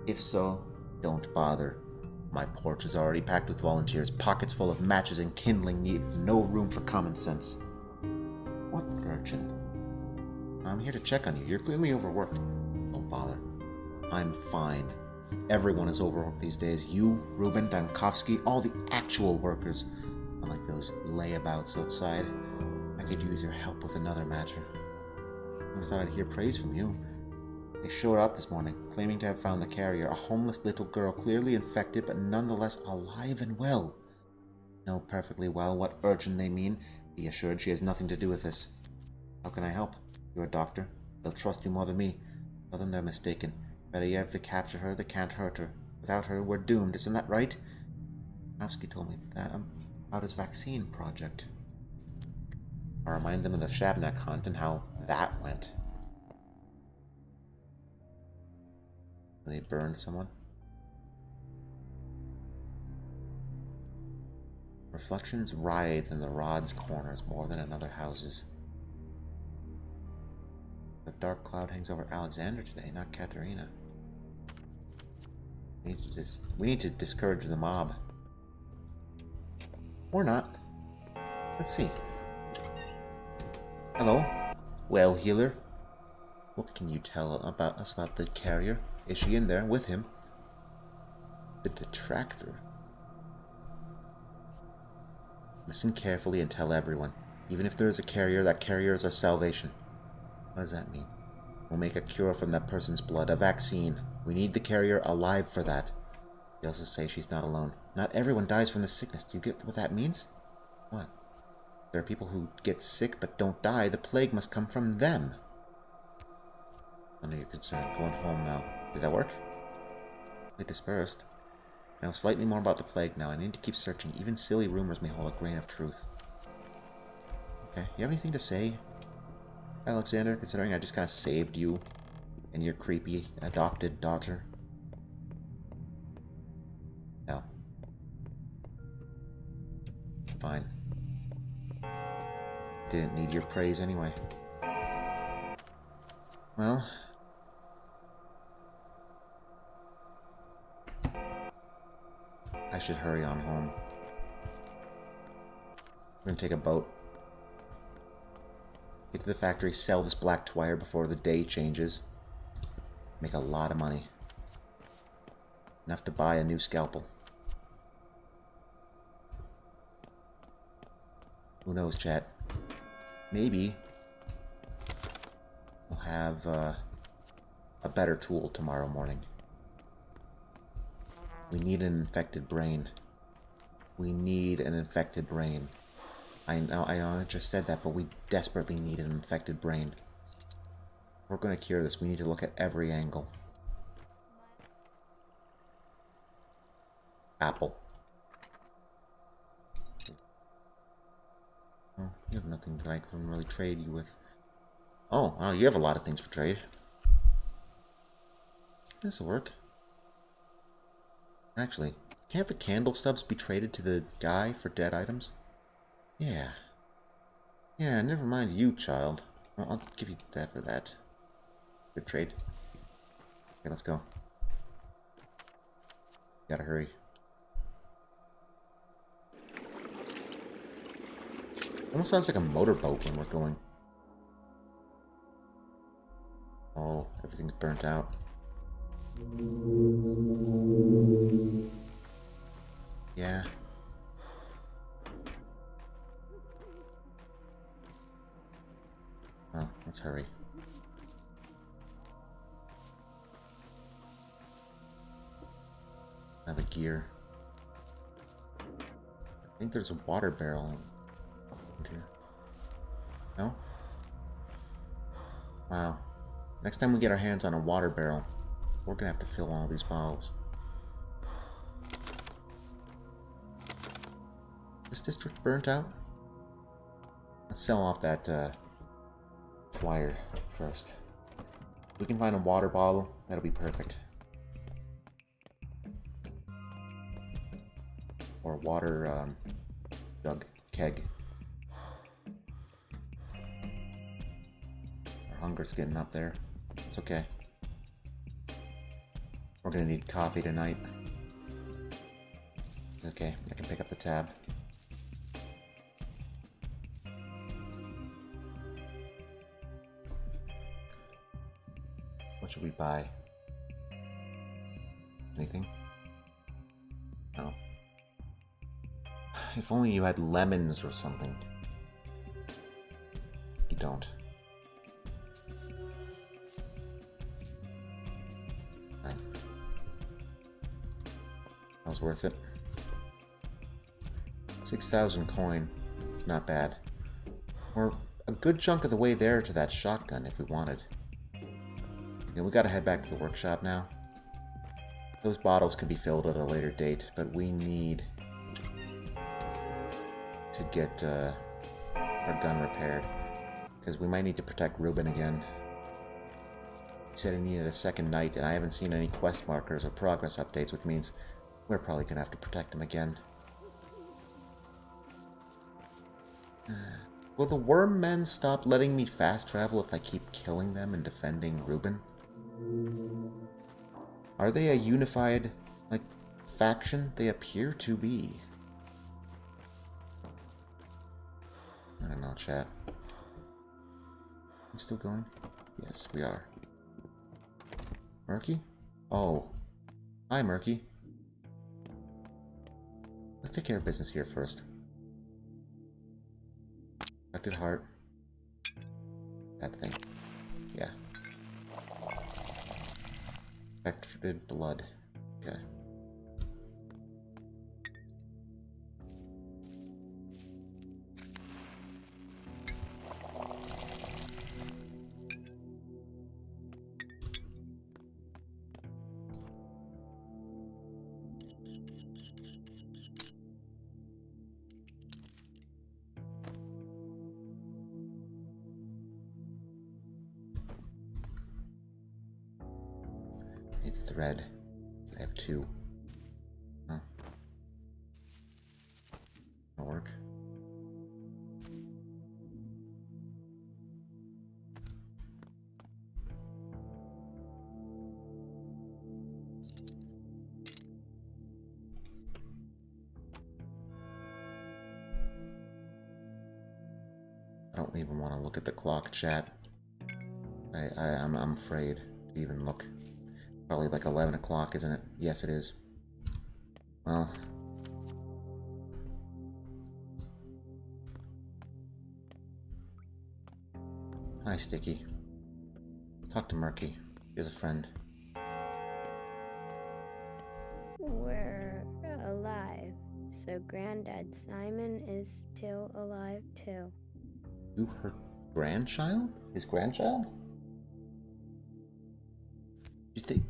If so, don't bother. My porch is already packed with volunteers, pockets full of matches and kindling, need no room for common sense. What urchin? I'm here to check on you. You're clearly overworked. Don't bother. I'm fine. Everyone is overworked these days. You, Ruben, Dankovsky, all the actual workers. Unlike those layabouts outside. I could use your help with another matter. Never thought I'd hear praise from you. They showed up this morning, claiming to have found the carrier, a homeless little girl, clearly infected, but nonetheless alive and well. Know perfectly well what urchin they mean. Be assured she has nothing to do with this. How can I help? You're a doctor. They'll trust you more than me. Tell them they're mistaken. Better yet, if they capture her, they can't hurt her. Without her, we're doomed. Isn't that right? Kowski told me that about his vaccine project. I'll remind them of the Shabnak hunt and how that went. They burned someone. Reflections writhe in the rod's corners more than in other houses. The dark cloud hangs over Alexander today, not Katharina. We need to discourage the mob. Or not. Let's see. Hello. Well, healer. What can you tell us about the carrier? Is she in there with him? The detractor. Listen carefully and tell everyone. Even if there is a carrier, that carrier is our salvation. What does that mean? We'll make a cure from that person's blood, a vaccine. We need the carrier alive for that. They also say she's not alone. Not everyone dies from the sickness. Do you get what that means? What? There are people who get sick but don't die. The plague must come from them. I know you're concerned. Going home now. Did that work? They dispersed. Now, slightly more about the plague now. I need to keep searching. Even silly rumors may hold a grain of truth. Okay, you have anything to say, Alexander, considering I just kind of saved you and your creepy adopted daughter? No. Fine. Didn't need your praise anyway. Well... I should hurry on home. We're gonna take a boat. Get to the factory, sell this black twire before the day changes. Make a lot of money. Enough to buy a new scalpel. Who knows, chat? Maybe we'll have a better tool tomorrow morning. We need an infected brain. We need an infected brain. I know I just said that, but we desperately need an infected brain. If we're going to cure this, we need to look at every angle. Apple. Oh, you have nothing that I can really trade you with. Oh, wow, you have a lot of things for trade. This'll work. Actually, can't the candle stubs be traded to the guy for dead items? Yeah. Yeah, never mind you, child. I'll give you that for that. Good trade. Okay, let's go. Gotta hurry. Almost sounds like a motorboat when we're going. Oh, everything's burnt out. Yeah. Well, let's hurry. Have a gear. I think there's a water barrel here. No? Wow. Next time we get our hands on a water barrel, we're gonna have to fill all these bottles. This district burnt out? Let's sell off that wire first. If we can find a water bottle, that'll be perfect. Or a water jug, keg. Our hunger's getting up there. It's okay. We're gonna need coffee tonight. Okay, I can pick up the tab. What should we buy? Anything? No. If only you had lemons or something. You don't. Fine. That was worth it. 6,000 coin. It's not bad. We're a good chunk of the way there to that shotgun if we wanted. Yeah, we gotta head back to the workshop now. Those bottles can be filled at a later date, but we need to get our gun repaired. Because we might need to protect Ruben again. He said he needed a second night, and I haven't seen any quest markers or progress updates, which means we're probably gonna have to protect him again. Will the worm men stop letting me fast travel if I keep killing them and defending Ruben? Are they a unified, like, faction? They appear to be. I don't know, chat. We still going? Yes, we are. Murky? Oh. Hi, Murky. Let's take care of business here first. Affected heart. That thing. Yeah. Affected blood. Okay. Need thread. I have 2. Huh. That'll work. I don't even want to look at the clock, chat. I'm afraid to even look. Probably like 11 o'clock, isn't it? Yes, it is. Well. Hi, Sticky. Talk to Murky. He has a friend. We're alive, so Granddad Simon is still alive too. You, her grandchild? His grandchild? You think,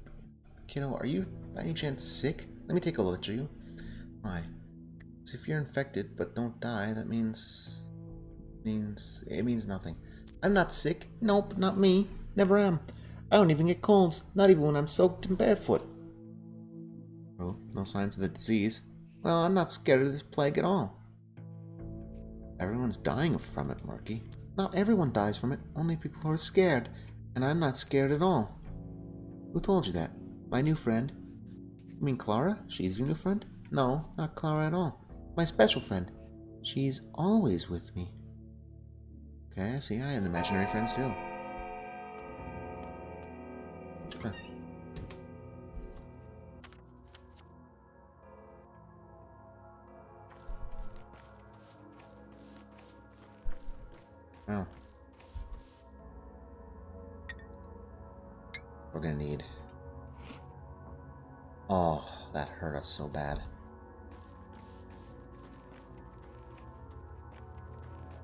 kiddo, are you by any chance sick? Let me take a look at you. Why? So if you're infected but don't die, that means it means nothing. I'm not sick. Nope, not me. Never am. I don't even get colds, not even when I'm soaked and barefoot. Oh, no signs of the disease. Well, I'm not scared of this plague at all. Everyone's dying from it, Murky. Not everyone dies from it, only people who are scared. And I'm not scared at all. Who told you that? My new friend. You mean Clara? She's your new friend? No, not Clara at all. My special friend. She's always with me. Okay, I see. I have imaginary friends too. Huh. Well. We're gonna need... Oh, that hurt us so bad.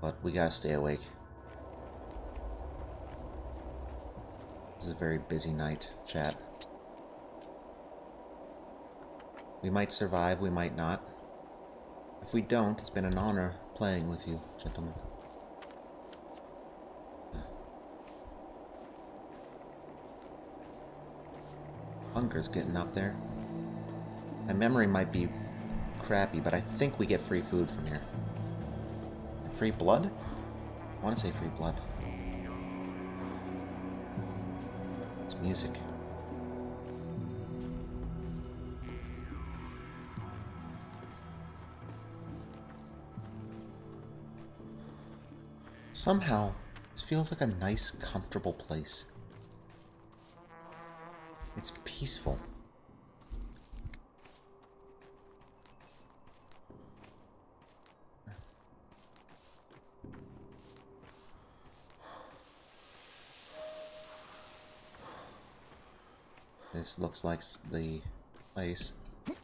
But we gotta stay awake. This is a very busy night, chat. We might survive, we might not. If we don't, it's been an honor playing with you, gentlemen. Hunger's getting up there. My memory might be crappy, but I think we get free food from here. Free blood? I want to say free blood. It's music. Somehow, this feels like a nice, comfortable place. It's peaceful. This looks like the place. Do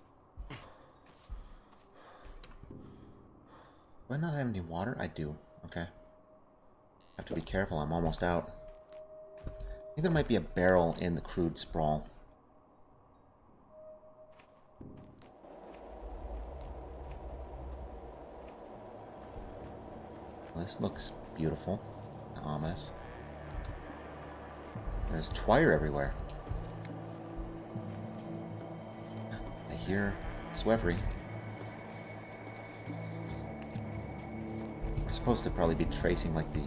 I not have any water? I do. Okay. Have to be careful, I'm almost out. I think there might be a barrel in the crude sprawl. Well, this looks beautiful and ominous. There's twire everywhere. I hear swevery. We're supposed to probably be tracing like the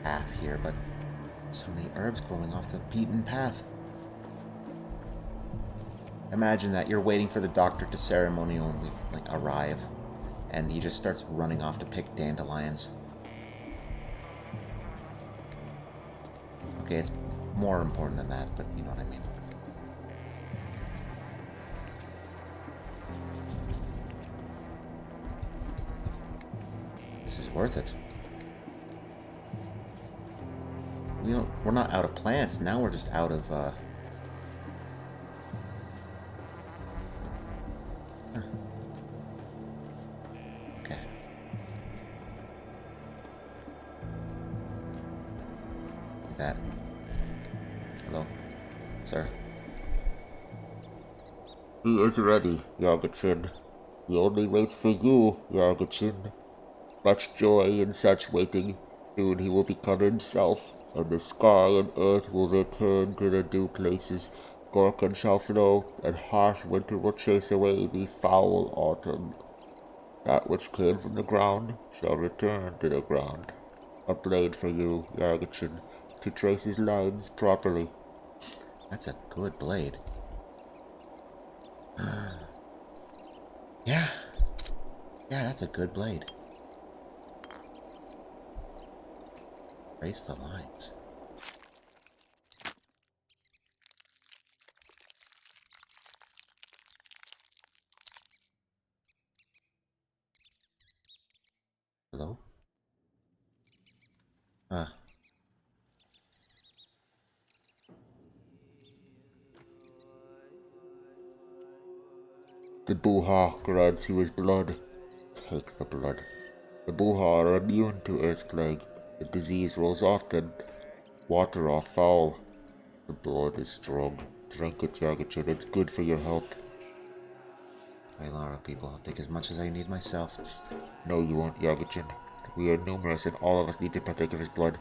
path here, but so many herbs growing off the beaten path. Imagine that you're waiting for the doctor to ceremonially like arrive, and he just starts running off to pick dandelions. Okay, it's more important than that, but you know what I mean. This is worth it. We're not out of plants, now we're just out of, Huh. Okay. Like that. Hello, sir. He is ready, Yargachin. He only waits for you, Yargachin. Much joy in such waiting. Soon he will become himself, and the sky and earth will return to their due places. Gorkon shall flow, and harsh winter will chase away the foul autumn. That which came from the ground shall return to the ground. A blade for you, Yargachin, to trace his lines properly. That's a good blade. Yeah. Yeah, that's a good blade. Trace the lines. Hello? The Buha grants you his blood. Take the blood. The Buha are immune to Earth Plague. The disease rolls often. Water off foul. The blood is strong. Drink it, Yargachin. It's good for your health. Hey, Lara, people. I'll take as much as I need myself. No, you won't, Yargachin. We are numerous and all of us need to partake of his blood.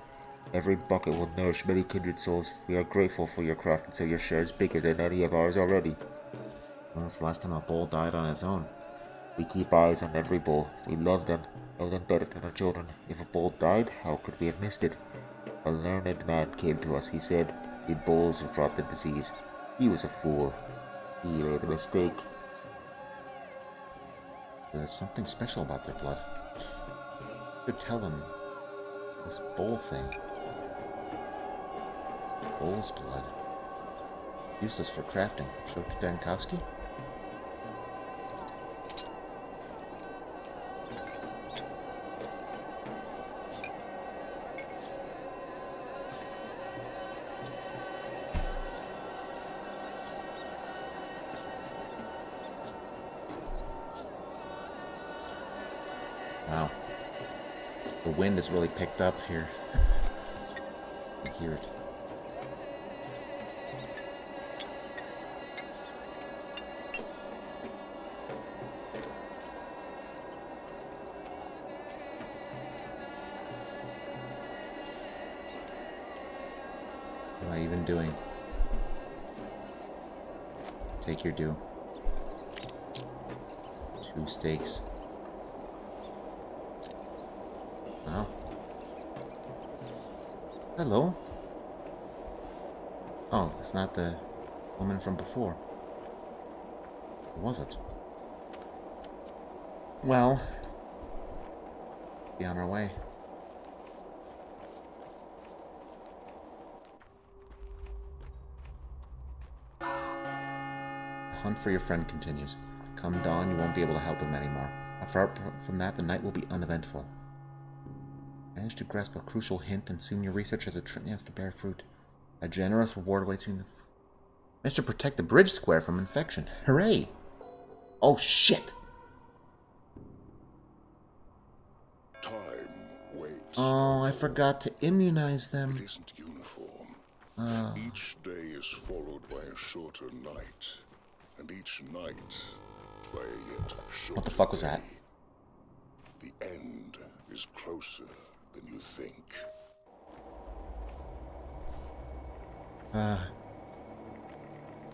Every bucket will nourish many kindred souls. We are grateful for your craft and so your share is bigger than any of ours already. When was the last time a bull died on its own? We keep eyes on every bull. We love them better than our children. If a bull died, how could we have missed it? A learned man came to us. He said, the bulls have brought the disease. He was a fool. He made a mistake. There's something special about their blood. Could tell them this bull thing. Bull's blood. Useless for crafting. Show it to Dankowski? Wow. The wind has really picked up here. I can hear it. What am I even doing? Take your due. 2 steaks. Wow. Hello. Oh, it's not the woman from before. Or was it? Well, be on our way. The hunt for your friend continues. Come dawn, you won't be able to help him anymore. Apart from that, the night will be uneventful. Managed to grasp a crucial hint, and soon your research has to bear fruit. A generous reward awaits you in the... Managed to protect the bridge square from infection. Hooray! Oh, shit! Time Wait. Oh, I forgot to immunize them. It isn't uniform. Oh. Each day is followed by a shorter night, and each night by a yet shorter What the fuck was that? day. The end is closer than you think.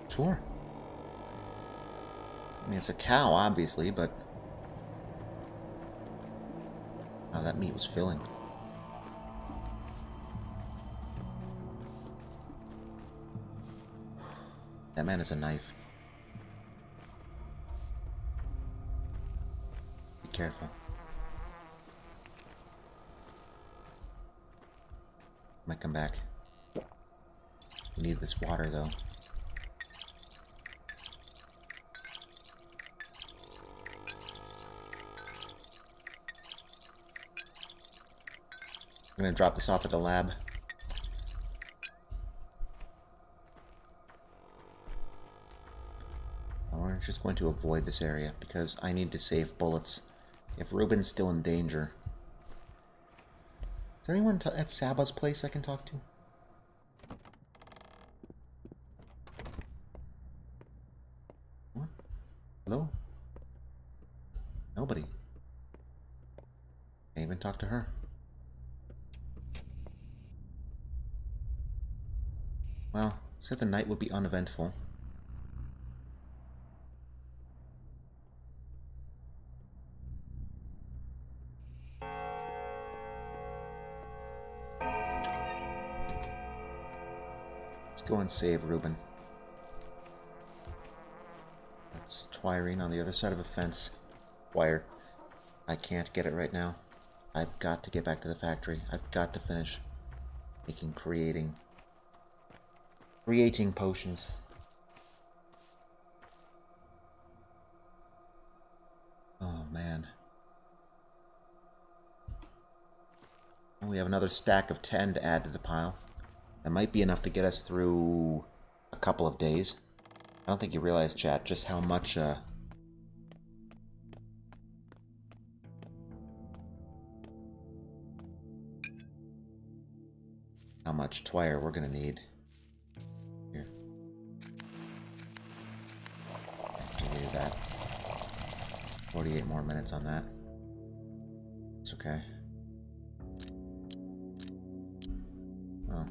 Sure. I mean, it's a cow, obviously, but... Oh, that meat was filling. That man is a knife. Be careful. Might come back. We need this water, though. I'm gonna drop this off at the lab. We're just going to avoid this area because I need to save bullets. If Ruben's still in danger. Is there anyone at Saba's place I can talk to? What? Hello? Nobody. Can't even talk to her. Well, said the night would be uneventful. Let's go and save Ruben. That's Twirine on the other side of a fence. Wire. I can't get it right now. I've got to get back to the factory. I've got to finish creating potions. Oh man. We have another stack of 10 to add to the pile. That might be enough to get us through a couple of days. I don't think you realize, chat, just how much twire we're gonna need. Here. I do that. 48 more minutes on that. It's okay. Well.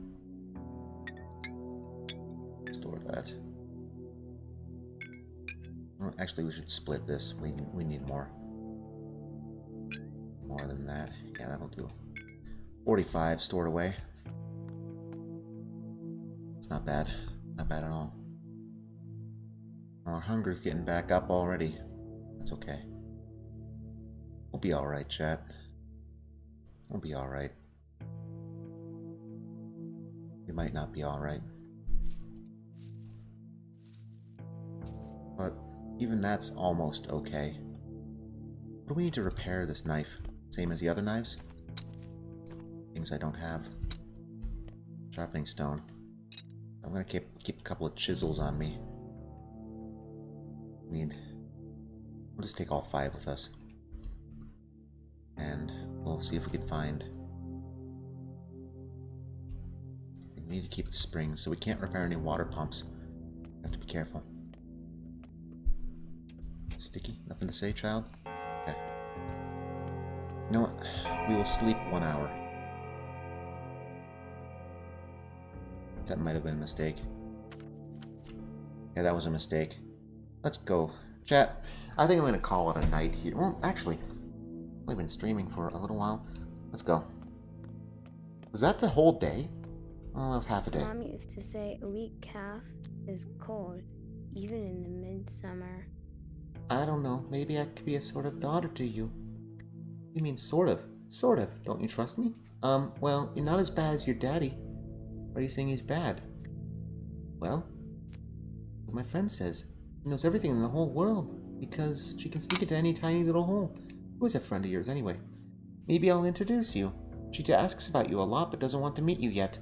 Store that. Well, actually, we should split this. We need more. More than that. Yeah, that'll do. 45 stored away. It's not bad. Not bad at all. Our hunger's getting back up already. That's okay. We'll be alright, chat. We'll be alright. We might not be alright. But even that's almost okay. What do we need to repair this knife? Same as the other knives? Things I don't have. Sharpening stone. I'm gonna keep a couple of chisels on me. We'll just take all 5 with us. And we'll see if we can find... We need to keep the springs, so we can't repair any water pumps. We have to be careful. Sticky? Nothing to say, child? Okay. You know what? We will sleep 1 hour. That might have been a mistake. Yeah, that was a mistake. Let's go. Chat, I think I'm going to call it a night here. Well, actually, I've been streaming for a little while. Let's go. Was that the whole day? Well, that was half a day. Mom used to say a weak calf is cold, even in the midsummer. I don't know. Maybe I could be a sort of daughter to you. You mean sort of? Sort of. Don't you trust me? Well, you're not as bad as your daddy. Why are you saying he's bad? Well, what my friend says. He knows everything in the whole world, because she can sneak into any tiny little hole. Who is a friend of yours, anyway? Maybe I'll introduce you. She asks about you a lot, but doesn't want to meet you yet.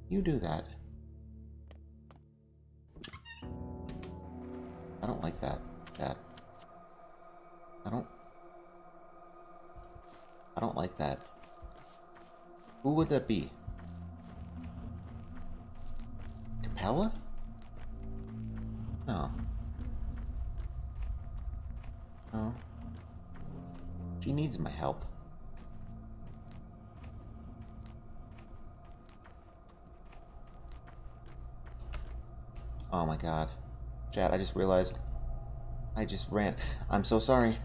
You do that. I don't like that, Dad. I don't like that. Who would that be? Capella? No. No. She needs my help. Oh my god. Chat, I just realized. I just ran. I'm so sorry.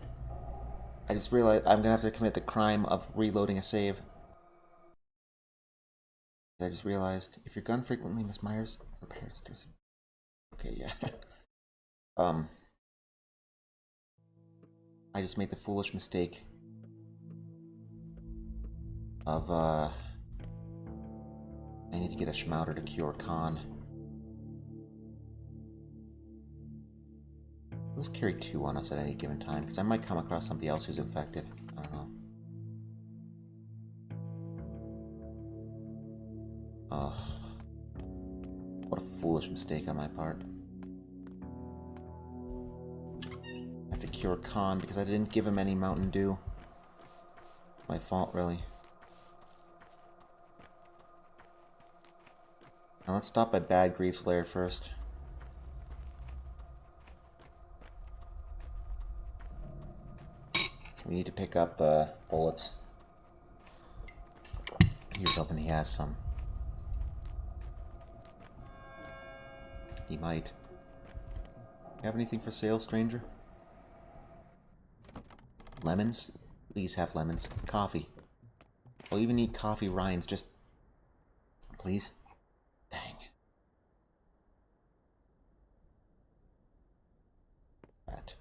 I just realized I'm gonna have to commit the crime of reloading a save. I just realized if your gun frequently misfires, repairs. Okay, yeah. I just made the foolish mistake of I need to get a Schmouter to cure Khan. Let's carry 2 on us at any given time, because I might come across somebody else who's infected. I don't know. Ugh. What a foolish mistake on my part. I have to cure Khan because I didn't give him any Mountain Dew. My fault, really. Now let's stop by Bad Grief's lair first. We need to pick up bullets. Here's hoping he has some. He might. You have anything for sale, stranger? Lemons? Please have lemons. Coffee. I'll even need coffee rinds, just... Please? Dang. Rat.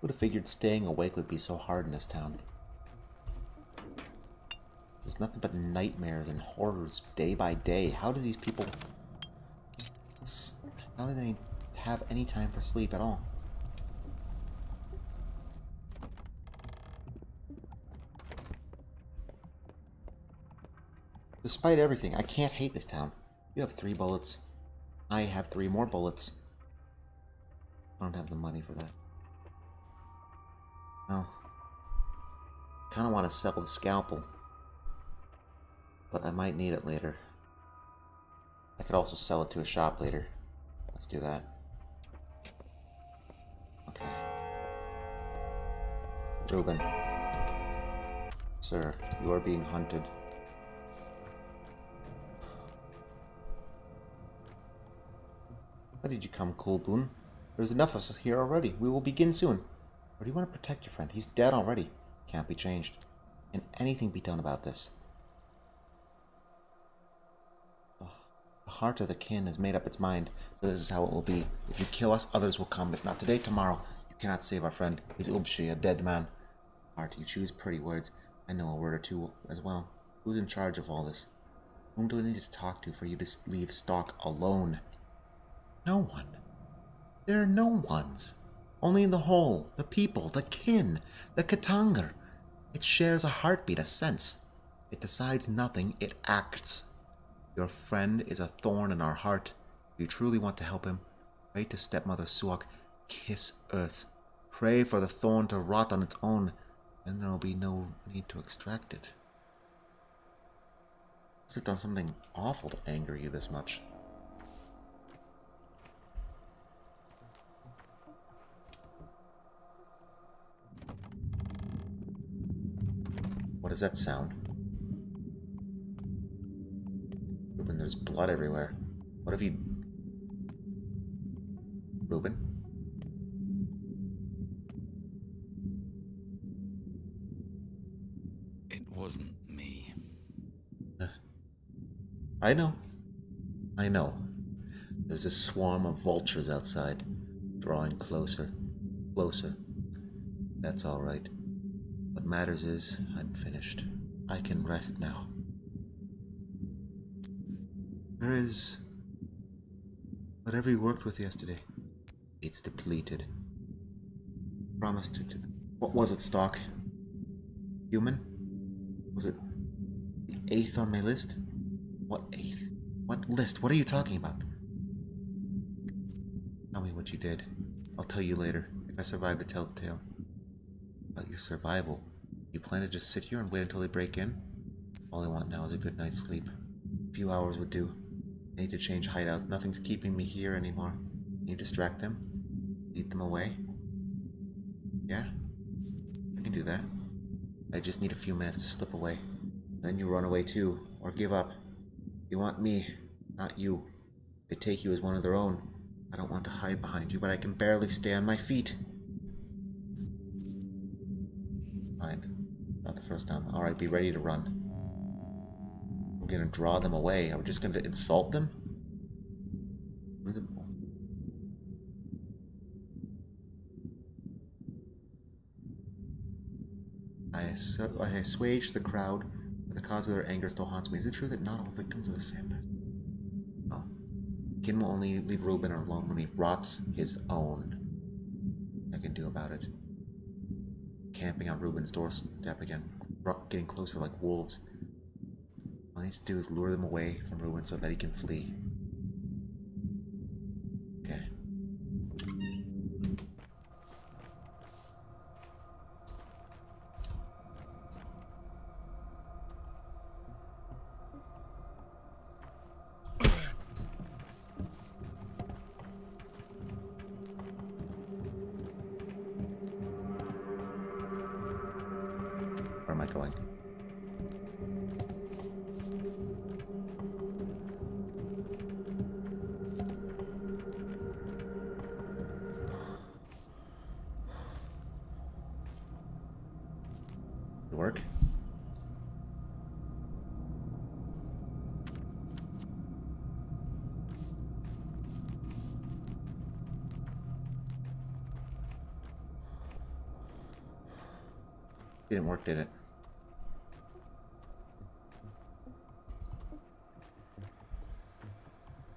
Would have figured staying awake would be so hard in this town. There's nothing but nightmares and horrors day by day. How do these people... How do they have any time for sleep at all? Despite everything, I can't hate this town. You have 3 bullets. I have 3 more bullets. I don't have the money for that. Oh. Kinda want to sell the scalpel. But I might need it later. I could also sell it to a shop later. Let's do that. Okay. Reuben. Sir, you are being hunted. Why did you come, Kulbun? There's enough of us here already. We will begin soon. Or do you want to protect your friend? He's dead already. Can't be changed. Can anything be done about this? The heart of the kin has made up its mind, so this is how it will be. If you kill us, others will come. If not today, tomorrow. You cannot save our friend. He's Ubshi, a dead man. Heart, you choose pretty words. I know a word or two as well. Who's in charge of all this? Whom do I need to talk to for you to leave Stalk alone? No one. There are no ones. Only in the whole, the people, the kin, the Katangar. It shares a heartbeat, a sense. It decides nothing, it acts. Your friend is a thorn in our heart. If you truly want to help him, pray to stepmother Suak, kiss earth. Pray for the thorn to rot on its own, then there will be no need to extract it. Must have done something awful to anger you this much. What does that sound? Reuben, there's blood everywhere. What have you... Reuben? It wasn't me. I know. I know. There's a swarm of vultures outside, drawing closer. Closer. That's all right. What matters is, I'm finished. I can rest now. Where is... whatever you worked with yesterday? It's depleted. Promised to... What was it, Stalk? Human? Was it the 8th on my list? What 8th? What list? What are you talking about? Tell me what you did. I'll tell you later, if I survive to tell the tale. About your survival. You plan to just sit here and wait until they break in? All I want now is a good night's sleep. A few hours would do. I need to change hideouts. Nothing's keeping me here anymore. Can you distract them? Lead them away? Yeah? I can do that. I just need a few minutes to slip away. Then you run away too, or give up. You want me, not you. They take you as one of their own. I don't want to hide behind you, but I can barely stay on my feet. Fine. Not the first time. Alright, be ready to run. We're gonna draw them away. Are we just gonna insult them? I assuage the crowd, but the cause of their anger still haunts me. Is it true that not all victims of the same mess? Oh. Kin will only leave Reuben alone when he rots his own. I can do about it. Camping on Reuben's doorstep again, getting closer like wolves. All I need to do is lure them away from Reuben so that he can flee. Okay. Where am I going? Work? Didn't work, did it?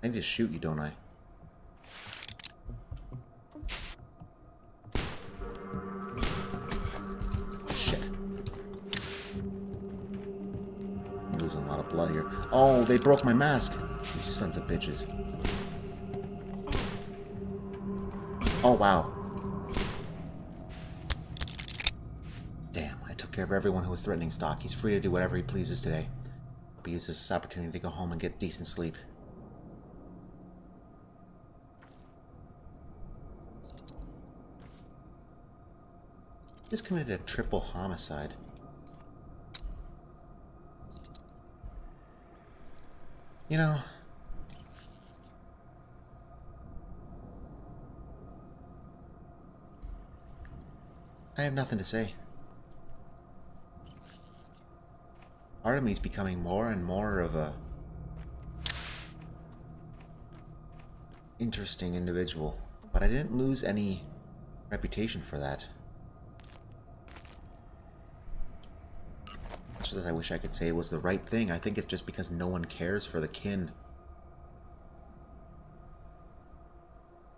I need to shoot you, don't I? Shit. I'm losing a lot of blood here. Oh, they broke my mask! You sons of bitches. Oh, wow. Damn, I took care of everyone who was threatening Stock. He's free to do whatever he pleases today. Hope he uses this opportunity to go home and get decent sleep. Just committed a triple homicide. You know, I have nothing to say. Artemy's becoming more and more of a interesting individual, but I didn't lose any reputation for that. Much as I wish I could say it was the right thing, I think it's just because no one cares for the kin.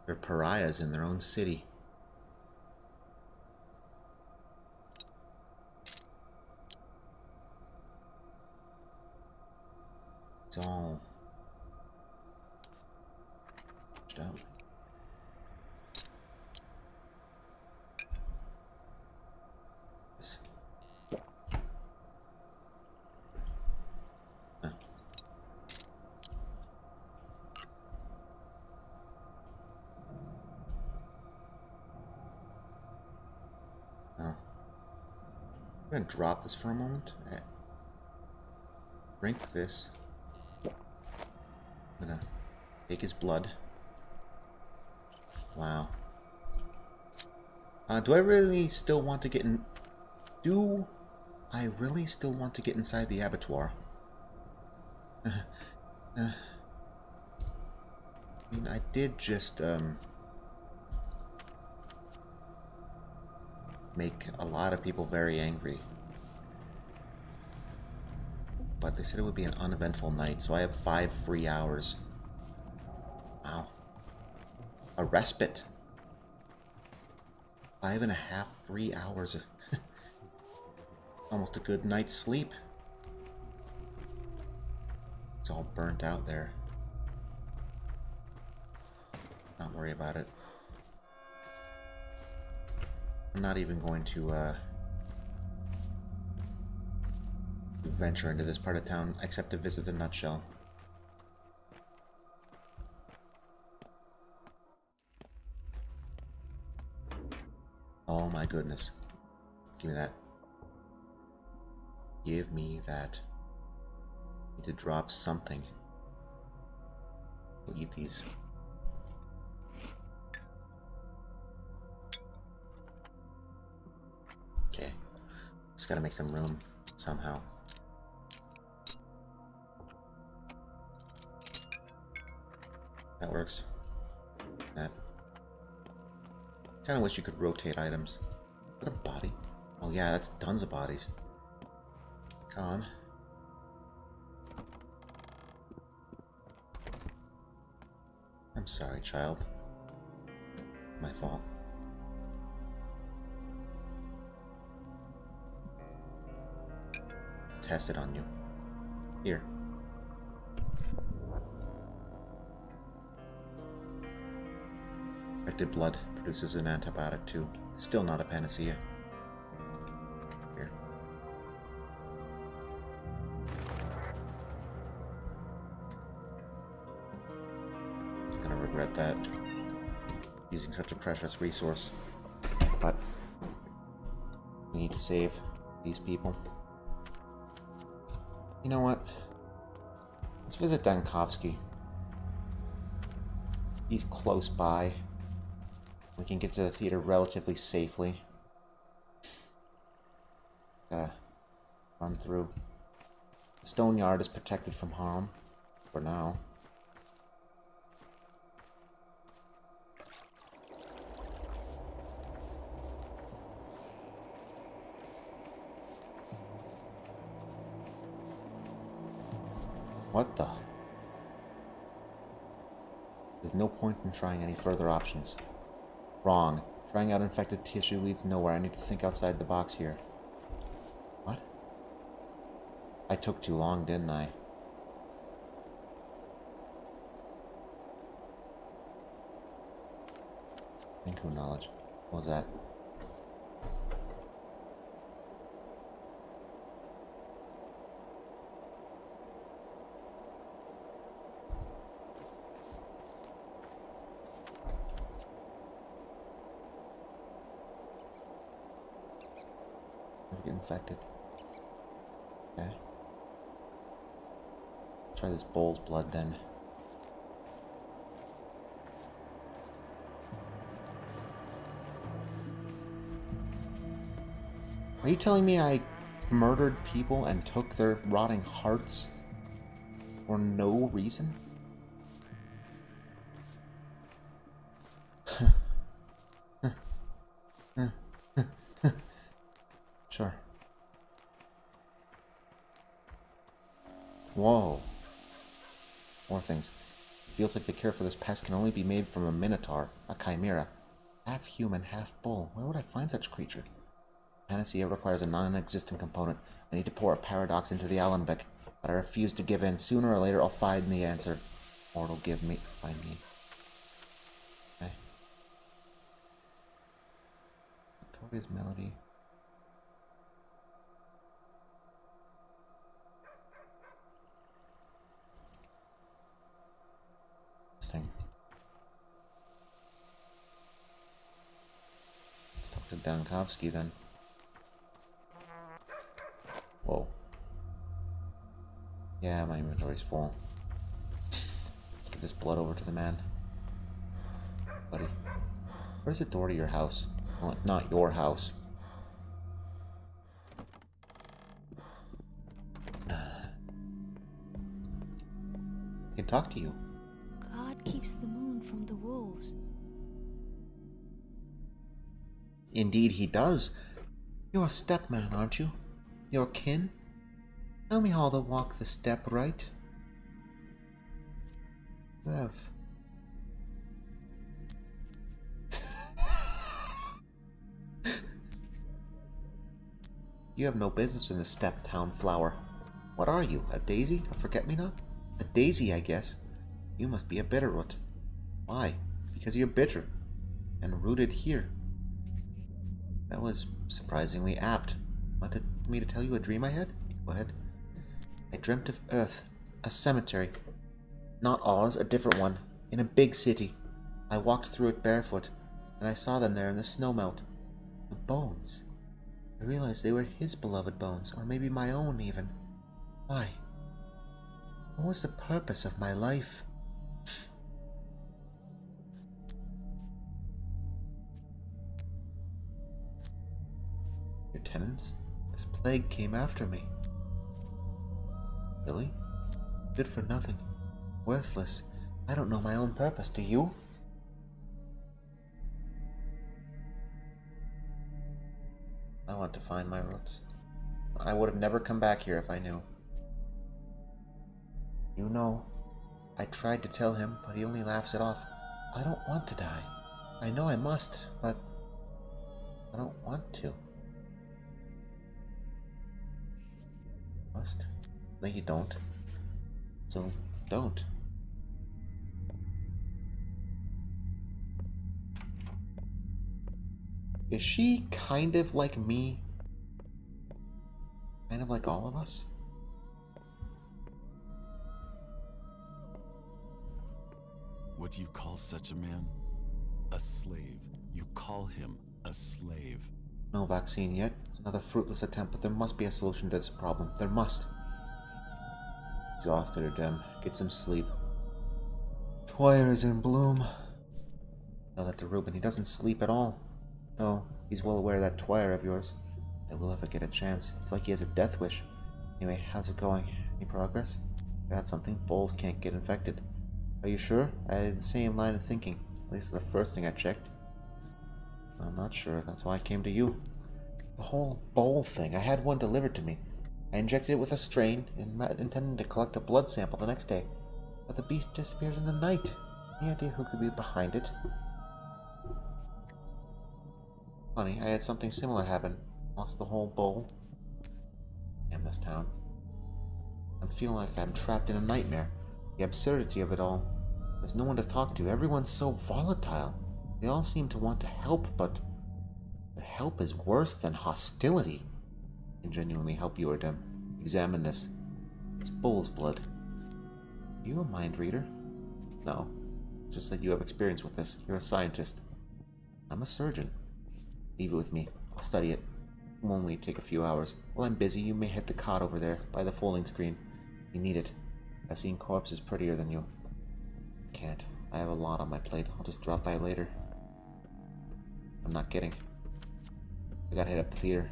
They're pariahs in their own city. It's all pushed out. This. Huh. Oh. I'm gonna drop this for a moment. Drink this. I'm gonna take his blood. Wow. Do I really still want to get in... Do I really still want to get inside the abattoir? I mean, I did just, make a lot of people very angry. But they said it would be an uneventful night, so I have 5 free hours. Wow. A respite. 5.5 free hours. Almost a good night's sleep. It's all burnt out there. Not worry about it. I'm not even going to venture into this part of town except to visit the nutshell. Oh my goodness. Give me that. Give me that. Need to drop something. We'll eat these. Okay. Just gotta make some room somehow. That works. That. Kinda wish you could rotate items. Is that a body? Oh yeah, that's tons of bodies. Come on. I'm sorry, child. My fault. Test it on you. Here. Infected blood produces an antibiotic too. Still not a panacea. Here. I'm gonna regret that. Using such a precious resource. But we need to save these people. You know what? Let's visit Dankovsky. He's close by. We can get to the theater relatively safely. Gotta run through. The stone yard is protected from harm. For now. What the? There's no point in trying any further options. Wrong. Trying out infected tissue leads nowhere. I need to think outside the box here. What? I took too long, didn't I? Tinku knowledge. What was that? Get infected. Okay. Let's try this bull's blood then. Are you telling me I murdered people and took their rotting hearts for no reason? Sure. Whoa. More things. Feels like the cure for this pest can only be made from a minotaur, a chimera. Half human, half bull. Where would I find such creature? Panacea requires a non-existent component. I need to pour a paradox into the alembic, but I refuse to give in. Sooner or later I'll find the answer. Or it'll find me. Okay. Victoria's melody. Interesting. Let's talk to Dankovsky then. Whoa. Yeah, my inventory's full. Let's get this blood over to the man. Buddy. Where's the door to your house? Well, it's not your house. I can talk to you. God keeps the moon from the wolves. Indeed he does. You're a stepman, aren't you? Your kin? Tell me how to walk the step right. Rev. You have no business in the steppe town, flower. What are you, a daisy? A forget-me-not? A daisy, I guess. You must be a bitterroot. Why? Because you're bitter. And rooted here. That was surprisingly apt. Want me to tell you a dream I had? Go ahead. I dreamt of Earth, a cemetery. Not ours, a different one, in a big city. I walked through it barefoot, and I saw them there in the snowmelt. The bones. I realized they were his beloved bones, or maybe my own even. Why? What was the purpose of my life? Your tenants? This plague came after me. Really? Good for nothing. Worthless. I don't know my own purpose, do you? I want to find my roots. I would have never come back here if I knew. You know, I tried to tell him, but he only laughs it off. I don't want to die. I know I must, but I don't want to. Must? No, you don't. So, don't. Is she kind of like me? Kind of like all of us? What do you call such a man? A slave. You call him a slave. No vaccine yet. Another fruitless attempt, but there must be a solution to this problem. There must. Exhausted or dim. Get some sleep. Twire is in bloom. Tell that to Reuben. He doesn't sleep at all. Though he's well aware of that Twire of yours. That will ever get a chance. It's like he has a death wish. Anyway, how's it going? Any progress? Got something? Bulls can't get infected. Are you sure? I had the same line of thinking. At least the first thing I checked. I'm not sure. That's why I came to you. The whole bowl thing. I had one delivered to me. I injected it with a strain, intending to collect a blood sample the next day. But the beast disappeared in the night. Any idea who could be behind it? Funny, I had something similar happen. Lost the whole bowl. Damn this town. I'm feeling like I'm trapped in a nightmare. The absurdity of it all. There's no one to talk to. Everyone's so volatile. They all seem to want to help, but their help is worse than hostility. I can genuinely help you, Erdem. Examine this. It's bull's blood. Are you a mind reader? No. Just that you have experience with this. You're a scientist. I'm a surgeon. Leave it with me. I'll study it. It will only take a few hours. While I'm busy, you may hit the cot over there, by the folding screen. You need it. I've seen corpses prettier than you. I can't. I have a lot on my plate. I'll just drop by later. I'm not kidding. I gotta hit up the theater.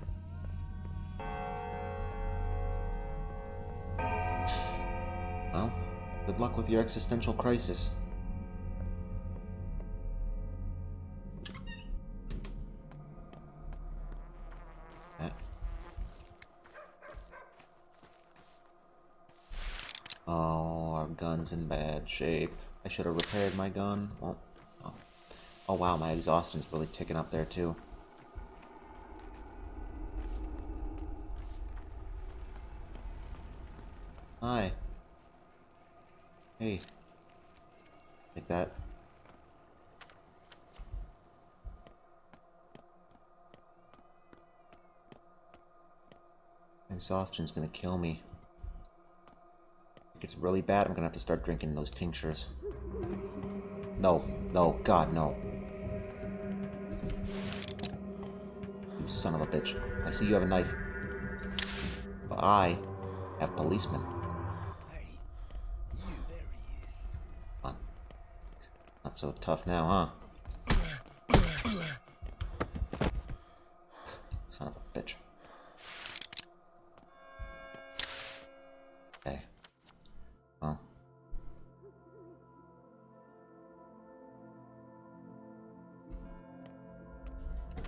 Well, good luck with your existential crisis. Oh, our gun's in bad shape. I should have repaired my gun. Well, oh wow, my exhaustion's really ticking up there too. Hi. Hey. Like that. Exhaustion's gonna kill me. If it gets really bad, I'm gonna have to start drinking those tinctures. No, no, God, no. You son of a bitch. I see you have a knife. But I have policemen. Hey, you, there he is. Come on. Not so tough now, huh? Son of a bitch. Okay. Well.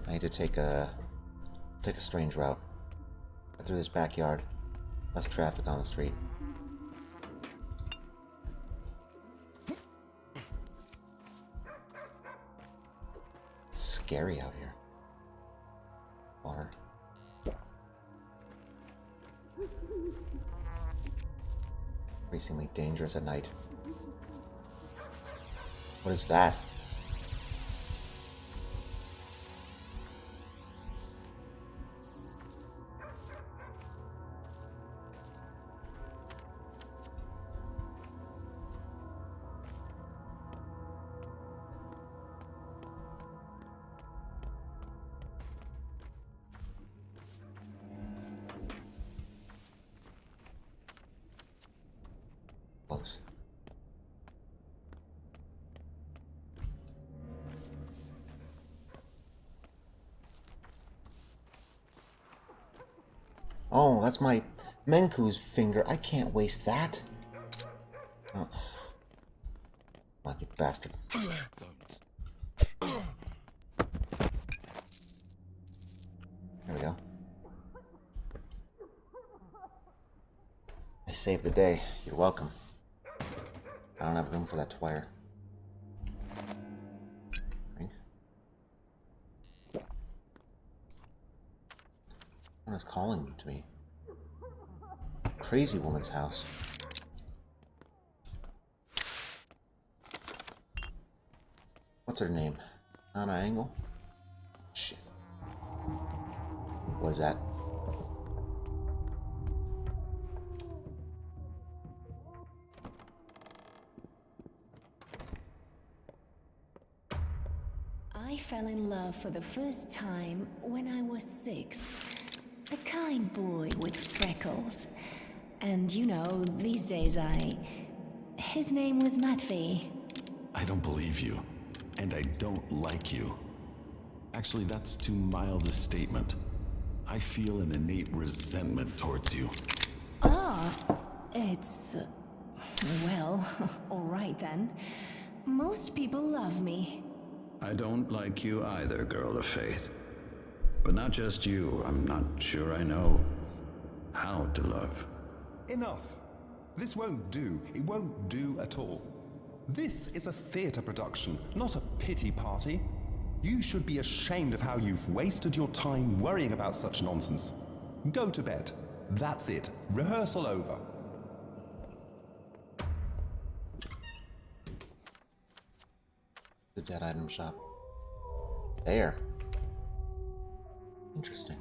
I need to take a strange route. Right through this backyard. Less traffic on the street. It's scary out here. Water. Increasingly dangerous at night. What is that? close. Oh, that's my Menku's finger. I can't waste that. Oh. Come on, you bastard. There we go. I saved the day. You're welcome. I don't have room for that twire. Right? Someone is calling to me. Crazy woman's house. What's her name? Anna Angle? Shit. What is that? I fell in love for the first time when I was 6. A kind boy with freckles. And you know, these days his name was Matvey. I don't believe you. And I don't like you. Actually, that's too mild a statement. I feel an innate resentment towards you. It's... well, alright then. Most people love me. I don't like you either, girl of faith. But not just you. I'm not sure I know how to love. Enough. This won't do. It won't do at all. This is a theatre production, not a pity party. You should be ashamed of how you've wasted your time worrying about such nonsense. Go to bed. That's it. Rehearsal over. The dead item shop. There. Interesting.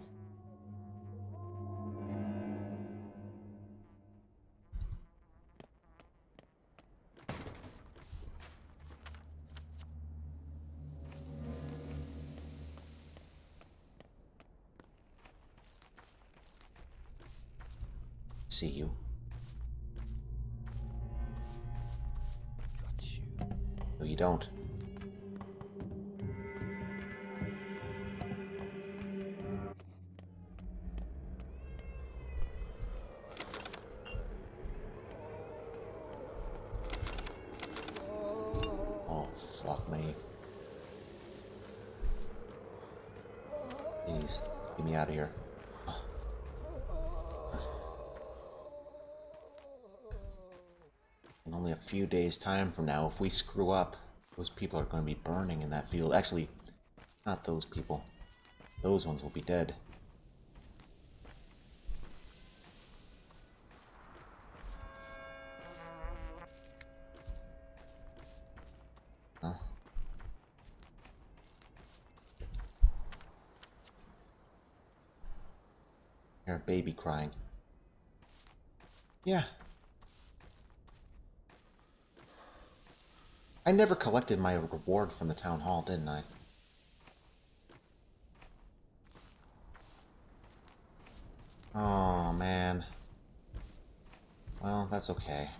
See you. No, you don't. Oh, fuck me. Please, get me out of here. In only a few days' time from now, if we screw up, those people are going to be burning in that field. Actually, not those people. Those ones will be dead. Huh? Hear a baby crying. Yeah. I never collected my reward from the town hall, didn't I? Oh, man. Well, that's okay.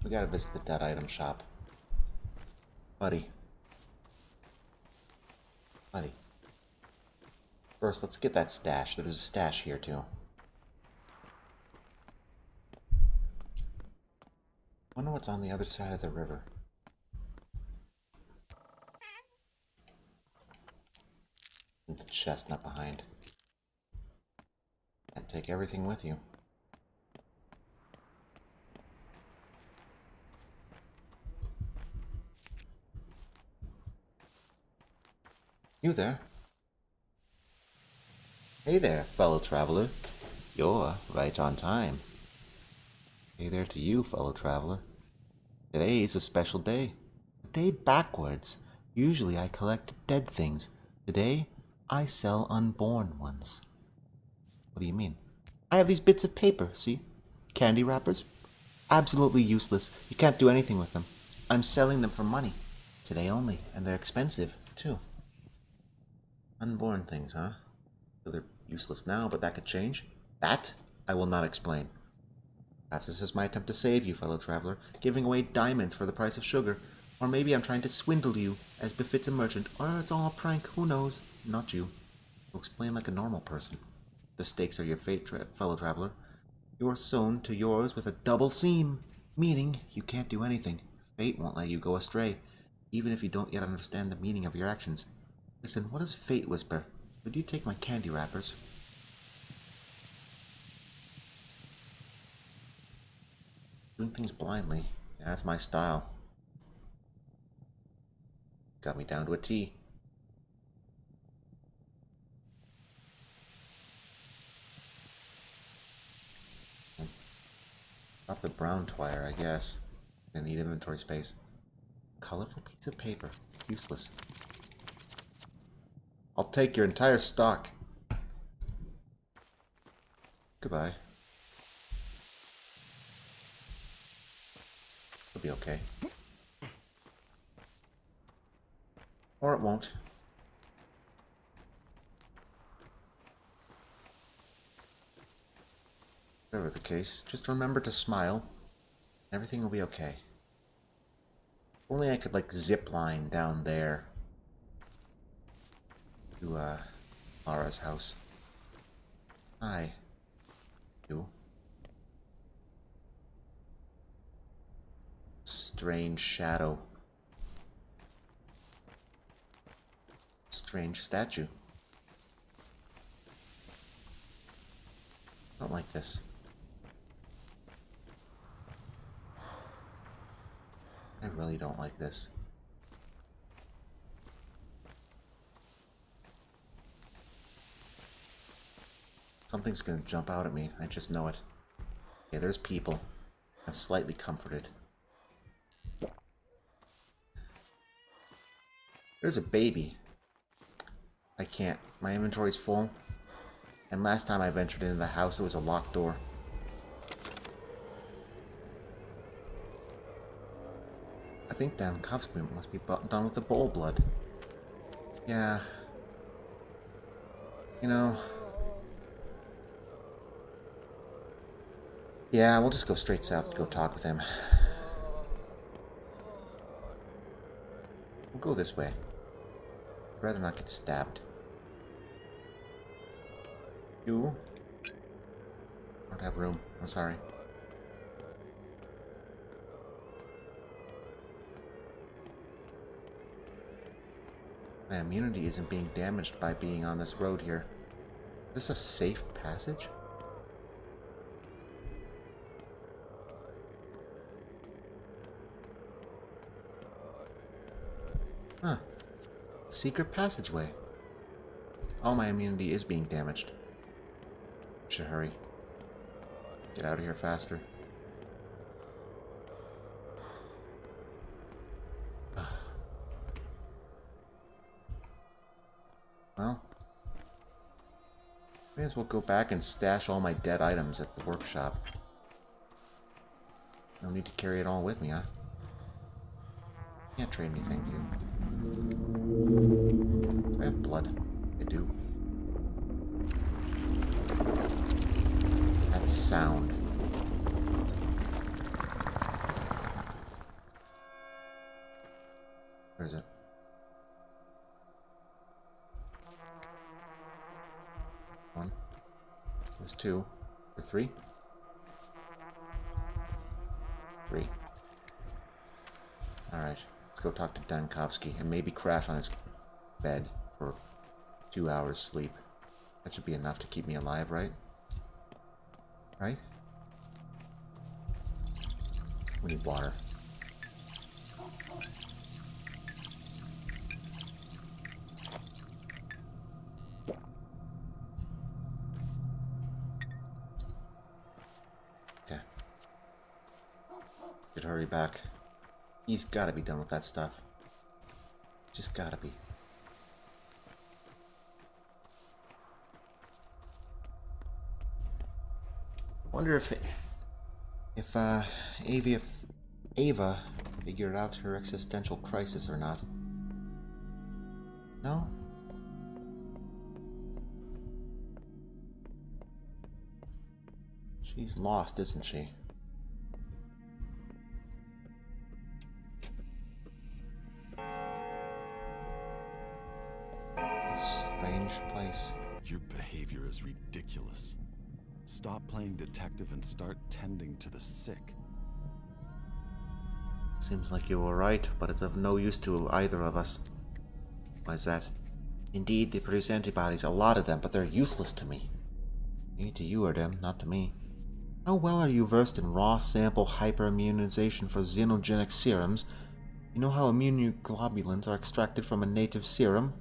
We gotta visit the dead item shop. Buddy. Buddy. First, let's get that stash. There's a stash here, too. Wonder what's on the other side of the river. Leave the chestnut behind. Can't take everything with you. You there? Hey there, fellow traveler. You're right on time. Hey there to you, fellow traveler. Today is a special day. A day backwards. Usually I collect dead things. Today, I sell unborn ones. What do you mean? I have these bits of paper, see? Candy wrappers. Absolutely useless. You can't do anything with them. I'm selling them for money. Today only, and they're expensive, too. Unborn things, huh? So they're useless now, but that could change. That I will not explain. Perhaps this is my attempt to save you, fellow traveler, giving away diamonds for the price of sugar. Or maybe I'm trying to swindle you, as befits a merchant. Or it's all a prank, who knows? Not you. You'll explain like a normal person. The stakes are your fate, fellow traveler. You are sewn to yours with a double seam, meaning you can't do anything. Fate won't let you go astray, even if you don't yet understand the meaning of your actions. Listen, what does fate whisper? Would you take my candy wrappers? Doing things blindly. Yeah, that's my style. Got me down to a T. Off the brown twire, I guess. I need inventory space. Colorful piece of paper. Useless. I'll take your entire stock. Goodbye. It'll be okay. Or it won't. Whatever the case, just remember to smile. Everything will be okay. If only I could, like, zip line down there to, Lara's house. Hi. You. Strange shadow. Strange statue. I don't like this. I really don't like this. Something's gonna jump out at me. I just know it. Okay, there's people. I'm slightly comforted. There's a baby. I can't. My inventory's full. And last time I ventured into the house, it was a locked door. I think Dan Kovsky must be done with the bowl blood. Yeah. You know... Yeah, we'll just go straight south to go talk with him. We'll go this way. I'd rather not get stabbed. You? I don't have room. I'm sorry. My immunity isn't being damaged by being on this road here. Is this a safe passage? Huh. Secret passageway. Oh, my immunity is being damaged. Should hurry. Get out of here faster. Well, may as well go back and stash all my dead items at the workshop. No need to carry it all with me, huh? Can't trade anything, do I have blood? I do. That sound. Where is it? One. There's two. Or three? Three. Alright. Let's go talk to Dankovsky and maybe crash on his bed for 2 hours sleep. That should be enough to keep me alive, right? Right? We need water. Okay. Should hurry back. He's gotta be done with that stuff. Just gotta be. Wonder if Ava figured out her existential crisis or not. No? She's lost, isn't she? This strange place. Your behavior is ridiculous. Stop playing detective and start tending to the sick. Seems like you were right, but it's of no use to either of us. Why is that? Indeed, they produce antibodies, a lot of them, but they're useless to me. Maybe to you or them, not to me. How well are you versed in raw sample hyperimmunization for xenogenic serums? You know how immunoglobulins are extracted from a native serum?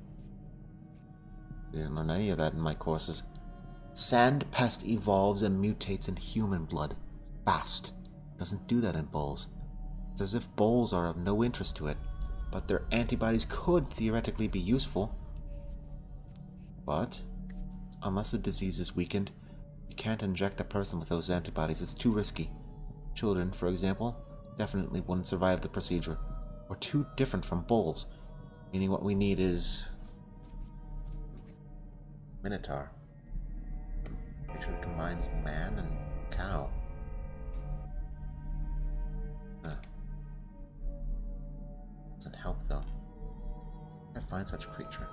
We didn't learn any of that in my courses. Sand pest evolves and mutates in human blood. Fast. Doesn't do that in bulls. It's as if bulls are of no interest to it, but their antibodies could theoretically be useful. But, unless the disease is weakened, you can't inject a person with those antibodies. It's too risky. Children, for example, definitely wouldn't survive the procedure. We're too different from bulls, meaning what we need is... Minotaur. A creature that combines man and cow. Doesn't help, though. I find such a creature.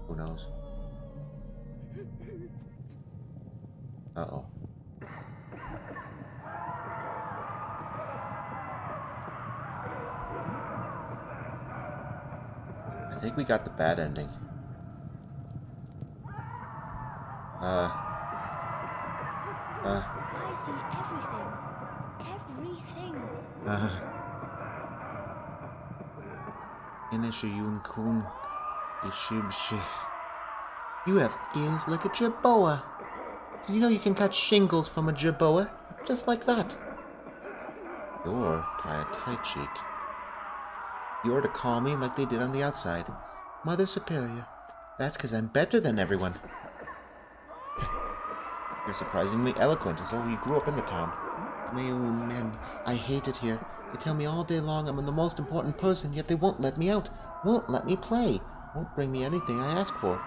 Who knows? Uh-oh. I think we got the bad ending. I see everything. Inishayun kun Ishibshi. You have ears like a jerboa. Do you know you can cut shingles from a jerboa? Just like that. You're Tai Cheek. You are to call me like they did on the outside. Mother Superior. That's because I'm better than everyone. You're surprisingly eloquent, as though you grew up in the town. My own men, I hate it here. They tell me all day long I'm the most important person, yet they won't let me out. Won't let me play. Won't bring me anything I ask for.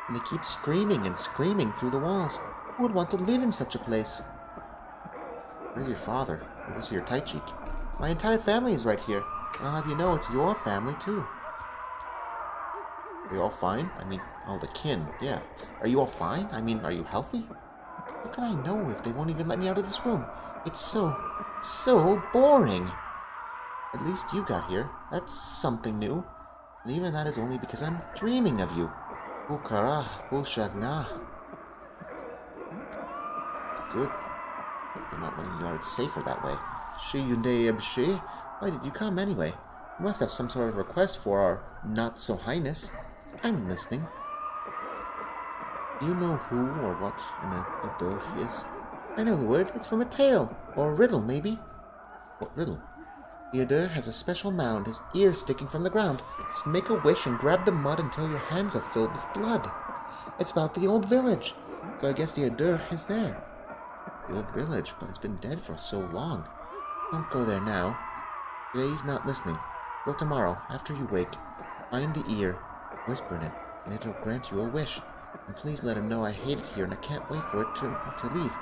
And they keep screaming and screaming through the walls. Who would want to live in such a place? Where's your father? Where's your Tai Cheek? My entire family is right here. And I'll have you know it's your family, too. Are you all fine? I mean, all the kin, yeah. Are you all fine? I mean, are you healthy? How can I know if they won't even let me out of this room? It's so boring. At least you got here. That's something new. And even that is only because I'm dreaming of you. Bukara, Bushagna. It's good. They're not letting you out. It's safer that way. Shiyunde. Why did you come anyway? You must have some sort of request for our not-so-highness. I'm listening. Do you know who or what an Adorhi is? I know the word. It's from a tale. Or a riddle, maybe. What riddle? The Adur has a special mound, his ears sticking from the ground. Just make a wish and grab the mud until your hands are filled with blood. It's about the old village. So I guess the Adur is there. The old village, but it's been dead for so long. Don't go there now. Today he's not listening. Go tomorrow, after you wake. Find the ear, whisper in it, and it'll grant you a wish. And please let him know I hate it here and I can't wait for it to leave.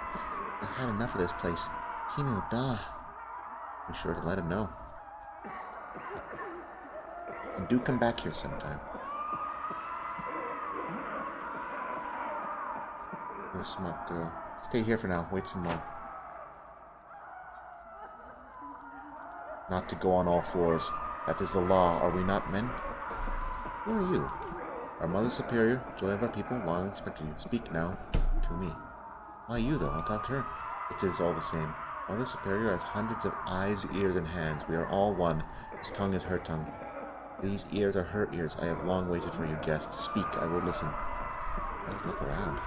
I've had enough of this place. Timil da. Be sure to let him know. And do come back here sometime. You're a smart girl. Stay here for now. Wait some more. Not to go on all fours. That is the law. Are we not men? Who are you? Our Mother Superior, joy of our people, long expected you. Speak now to me. Why you, though? I'll talk to her. It is all the same. Mother Superior has hundreds of eyes, ears, and hands. We are all one. His tongue is her tongue. These ears are her ears. I have long waited for you, guests. Speak, I will listen. Let's look around.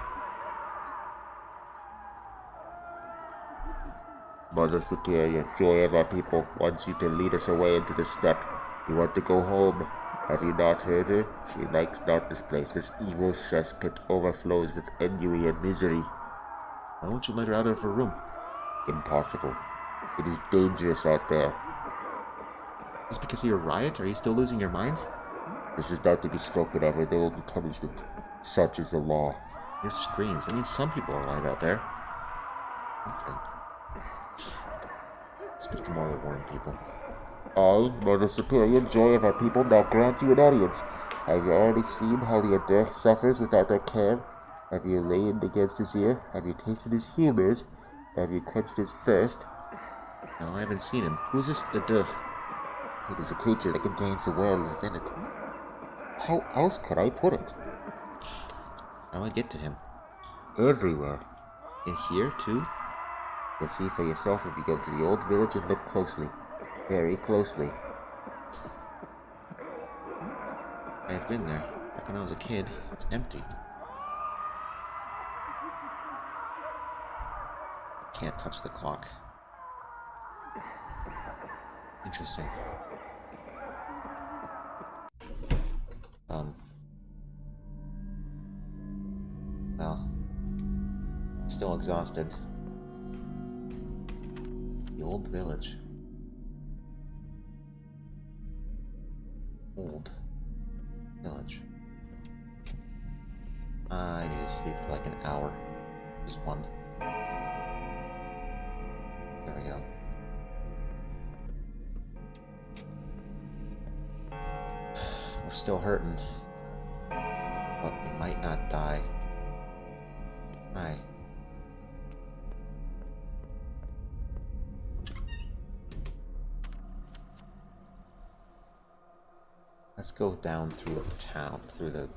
Mother Superior, joy of our people, wants you to lead us away into the steppe. You want to go home. Have you not heard her? She likes not this place. This evil cesspit overflows with ennui and misery. Why won't you let her out of her room? Impossible. It is dangerous out there. Is it because of your riot? Are you still losing your minds? This is not to be spoken of, or there will be punishment. Such is the law. Your screams. That means some people are alive out there. Something. Speak to more of the warring people. I, by the superior joy of our people, now grant you an audience. Have you already seen how the Adech suffers without their care? Have you laid against his ear? Have you tasted his humors? Have you quenched his thirst? No, I haven't seen him. Who's this Adech? It is a creature that contains the world within it. How else could I put it? How do I get to him? Everywhere. In here, too? You'll see for yourself if you go to the old village and look closely. Very closely. I have been there. Back when I was a kid. It's empty. Can't touch the clock. Interesting. Well, still exhausted. The old village. Old village. I need to sleep for like an hour. Just one. There we go. We're still hurting. But we might not die. Hi. Let's go down through the town, through the...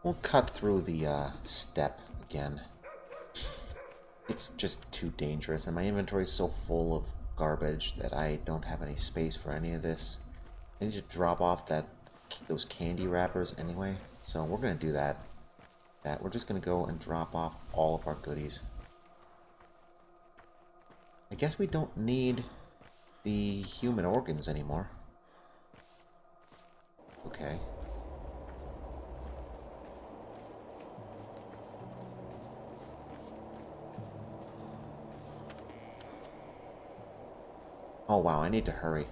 We'll cut through the, steppe again. It's just too dangerous, and my inventory is so full of garbage that I don't have any space for any of this. I need to drop off those candy wrappers anyway, so we're gonna do that. We're just gonna go and drop off all of our goodies. I guess we don't need the human organs anymore. Okay. Oh wow, I need to hurry.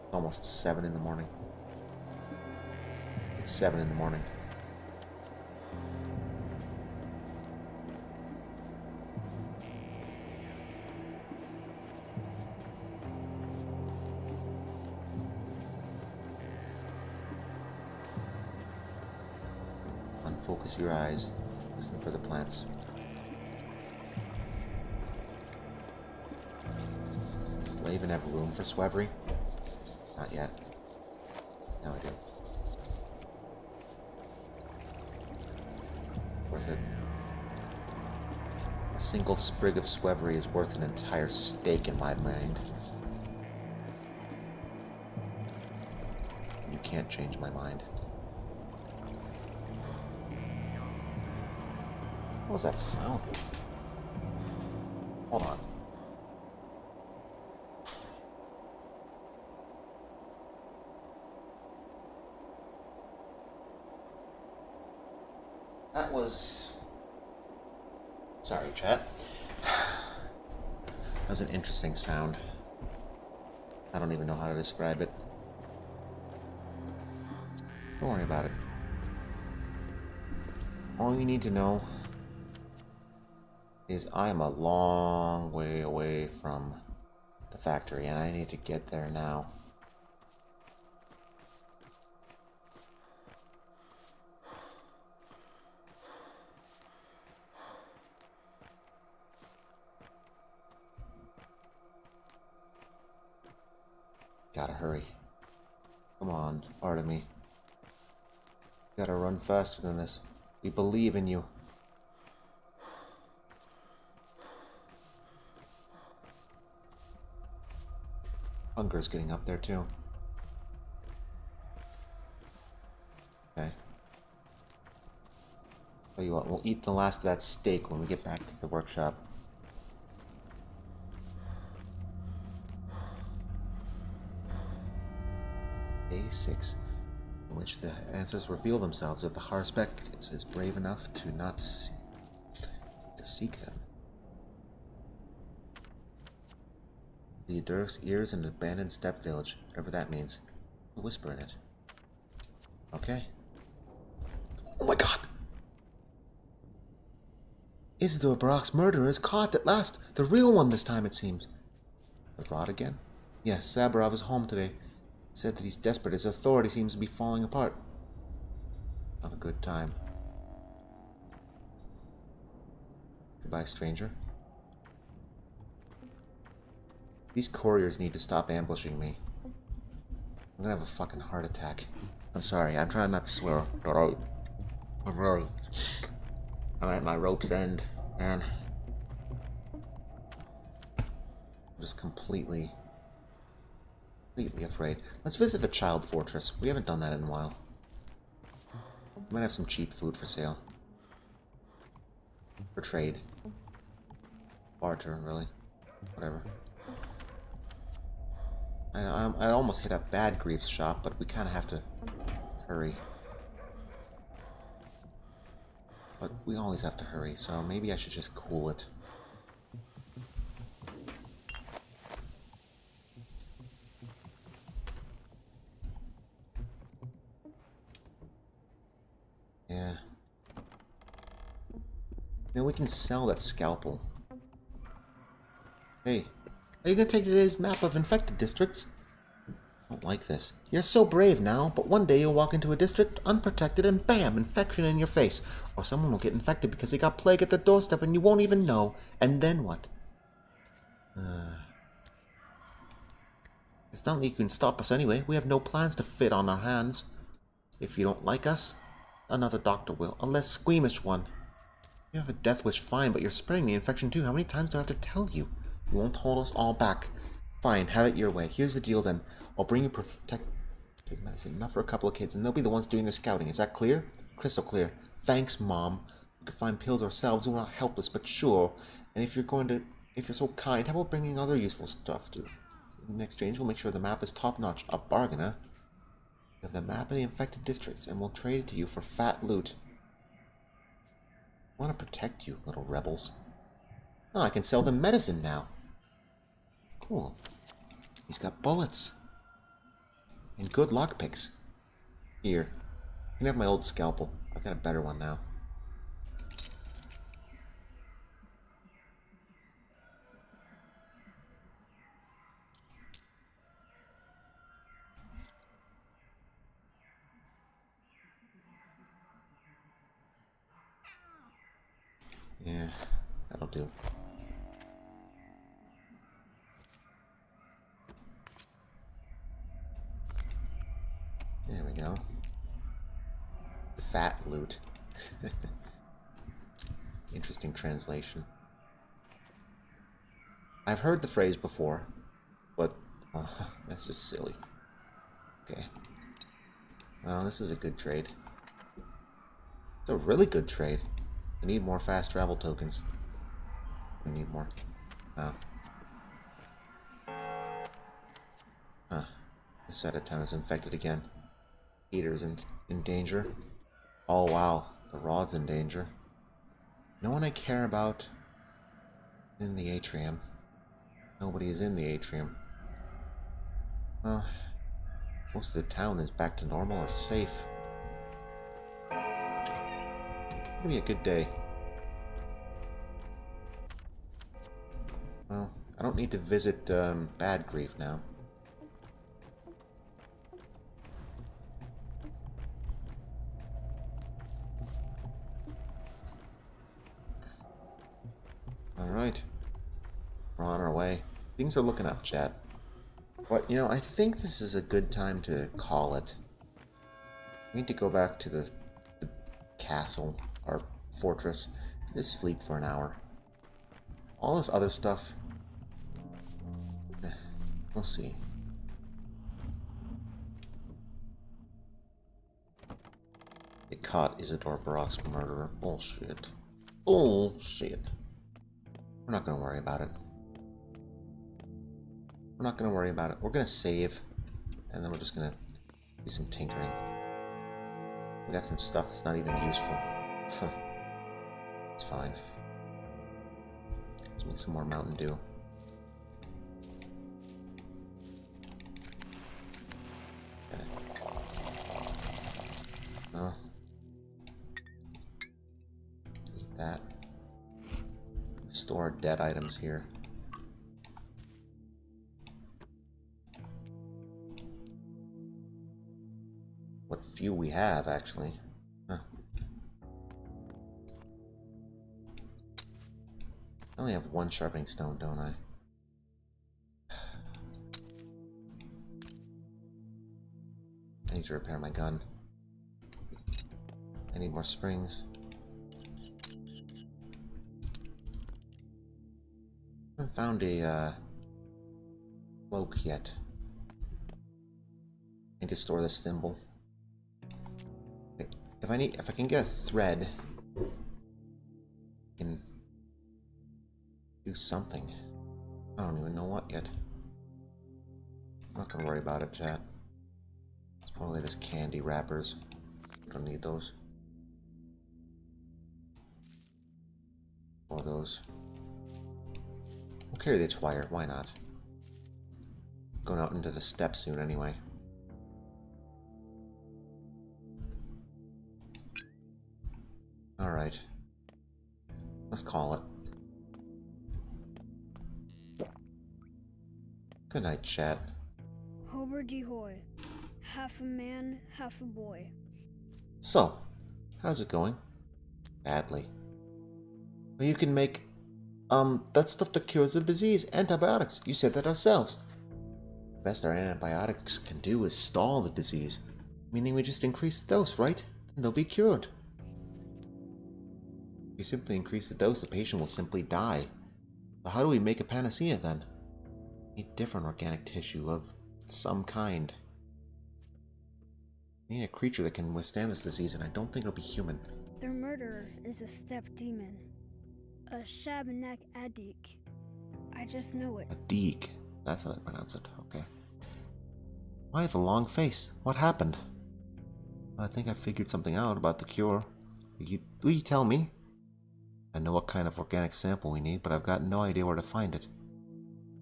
It's almost 7 in the morning. It's 7 in the morning. Unfocus your eyes. Listen for the plants. Do I even have room for Swevery? Not yet. Now I do. Worth it. A single sprig of Swevery is worth an entire steak in my mind. You can't change my mind. What was that sound? Hold on. That was... Sorry, chat. That was an interesting sound. I don't even know how to describe it. Don't worry about it. All you need to know is I am a long way away from the factory, and I need to get there now. Gotta hurry. Come on, Artemy. Gotta run faster than this. We believe in you. Hunger's getting up there too. Okay. Tell you what, we'll eat the last of that steak when we get back to the workshop. Day 6, in which the answers reveal themselves if the Harspec is brave enough to not to seek them. The Dirk's ears in an abandoned steppe village, whatever that means. A whisper in it. Okay. Oh my god! Isidore Brock's murderer is caught at last. The real one this time, it seems. The rod again? Yes, Saburov is home today. Said that he's desperate. His authority seems to be falling apart. Not a good time. Goodbye, stranger. These couriers need to stop ambushing me. I'm gonna have a fucking heart attack. I'm sorry, I'm trying not to swear, but I'm really... I'm at my rope's end, man. I'm just completely afraid. Let's visit the child fortress. We haven't done that in a while. We might have some cheap food for sale. For trade. Barter, really. Whatever. I almost hit up Bad Grief's shop, but we kind of have to hurry. But we always have to hurry, so maybe I should just cool it. Yeah. Now we can sell that scalpel. Hey, are you gonna take today's map of infected districts? I don't like this. You're so brave now, but one day you'll walk into a district unprotected and bam, infection in your face. Or someone will get infected because they got plague at their doorstep and you won't even know. And then what? It's not like you can stop us anyway. We have no plans to fit on our hands. If you don't like us, another doctor will. A less squeamish one. You have a death wish, fine, but you're spreading the infection too. How many times do I have to tell you? You won't hold us all back. Fine, have it your way. Here's the deal then. I'll bring you protective medicine. Enough for a couple of kids, and they'll be the ones doing the scouting. Is that clear? Crystal clear. Thanks, Mom. We could find pills ourselves. We're not helpless, but sure. And if you're so kind, how about bringing other useful stuff too? In exchange, we'll make sure the map is top-notch. A bargain, huh? You have the map of the infected districts, and we'll trade it to you for fat loot. I want to protect you, little rebels. Oh, I can sell them medicine now. Cool. He's got bullets. And good lockpicks. Here. You can have my old scalpel. I've got a better one now. Yeah, that'll do. There we go. Fat loot. Interesting translation. I've heard the phrase before, but that's just silly. Okay. Well, this is a good trade. It's a really good trade. I need more fast travel tokens. I need more. Oh. Huh. This side of town is infected again. Peter's in danger. Oh wow, the rod's in danger. No one I care about in the atrium. Nobody is in the atrium. Well, most of the town is back to normal or safe. It's gonna be a good day. Well, I don't need to visit Bad Grief now. Alright. We're on our way. Things are looking up, chat. But, you know, I think this is a good time to call it. We need to go back to the castle, our fortress, just sleep for an hour. All this other stuff, we'll see. It caught Isidore Brock's murderer. Bullshit. Bullshit. We're not gonna worry about it. We're not gonna worry about it. We're gonna save, and then we're just gonna do some tinkering. We got some stuff that's not even useful. It's fine. Let's make some more Mountain Dew. Okay. Oh. Eat that. store dead items here. What few we have, actually. Huh. I only have one sharpening stone, don't I? I need to repair my gun. I need more springs. I haven't found a cloak yet. I need to store this thimble. If I can get a thread, I can do something. I don't even know what yet. I'm not gonna worry about it, chat. It's probably just candy wrappers. I don't need those. Or those. We'll carry the twire, why not? Going out into the steppes soon anyway. Alright. Let's call it. Good night, chat. Hober de hoy. Half a man, half a boy. So, how's it going? Badly. Well, you can make, that stuff that cures the disease, antibiotics. You said that ourselves. The best our antibiotics can do is stall the disease. Meaning we just increase the dose, right? And they'll be cured. If we simply increase the dose, the patient will simply die. So how do we make a panacea then? We need different organic tissue of some kind. We need a creature that can withstand this disease, and I don't think it'll be human. Their murderer is a steppe demon. A Shabanak Adik. I just know it. A deeg. That's how I pronounce it. Okay. Why the long face? What happened? I think I figured something out about the cure. Will you tell me? I know what kind of organic sample we need, but I've got no idea where to find it.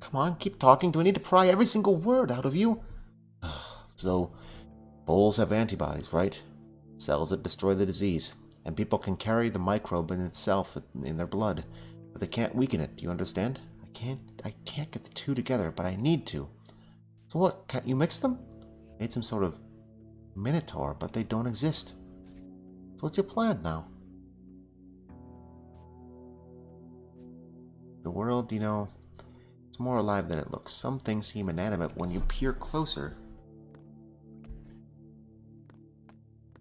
Come on, keep talking. Do I need to pry every single word out of you? So, bowls have antibodies, right? Cells that destroy the disease. And people can carry the microbe in itself in their blood. But they can't weaken it, do you understand? I can't get the two together, but I need to. So what, can't you mix them? I made some sort of minotaur, but they don't exist. So what's your plan now? The world, you know, it's more alive than it looks. Some things seem inanimate when you peer closer.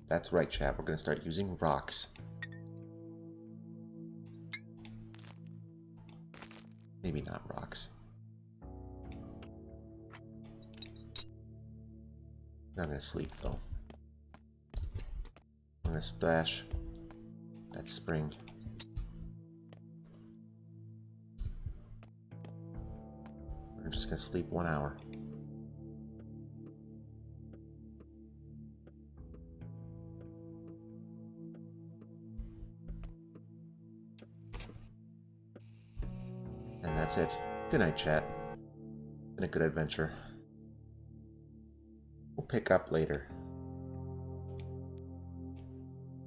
That's right, chat. We're going to start using rocks. Maybe not rocks. I'm going to sleep, though. I'm going to stash that spring. We're just going to sleep 1 hour. And that's it. Good night, chat. Been a good adventure. We'll pick up later.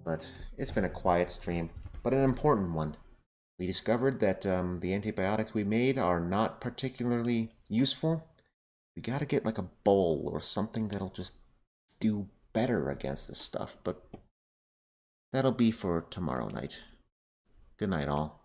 But it's been a quiet stream, but an important one. We discovered that the antibiotics we made are not particularly useful. We gotta get like a bowl or something that'll just do better against this stuff, but that'll be for tomorrow night. Good night, all.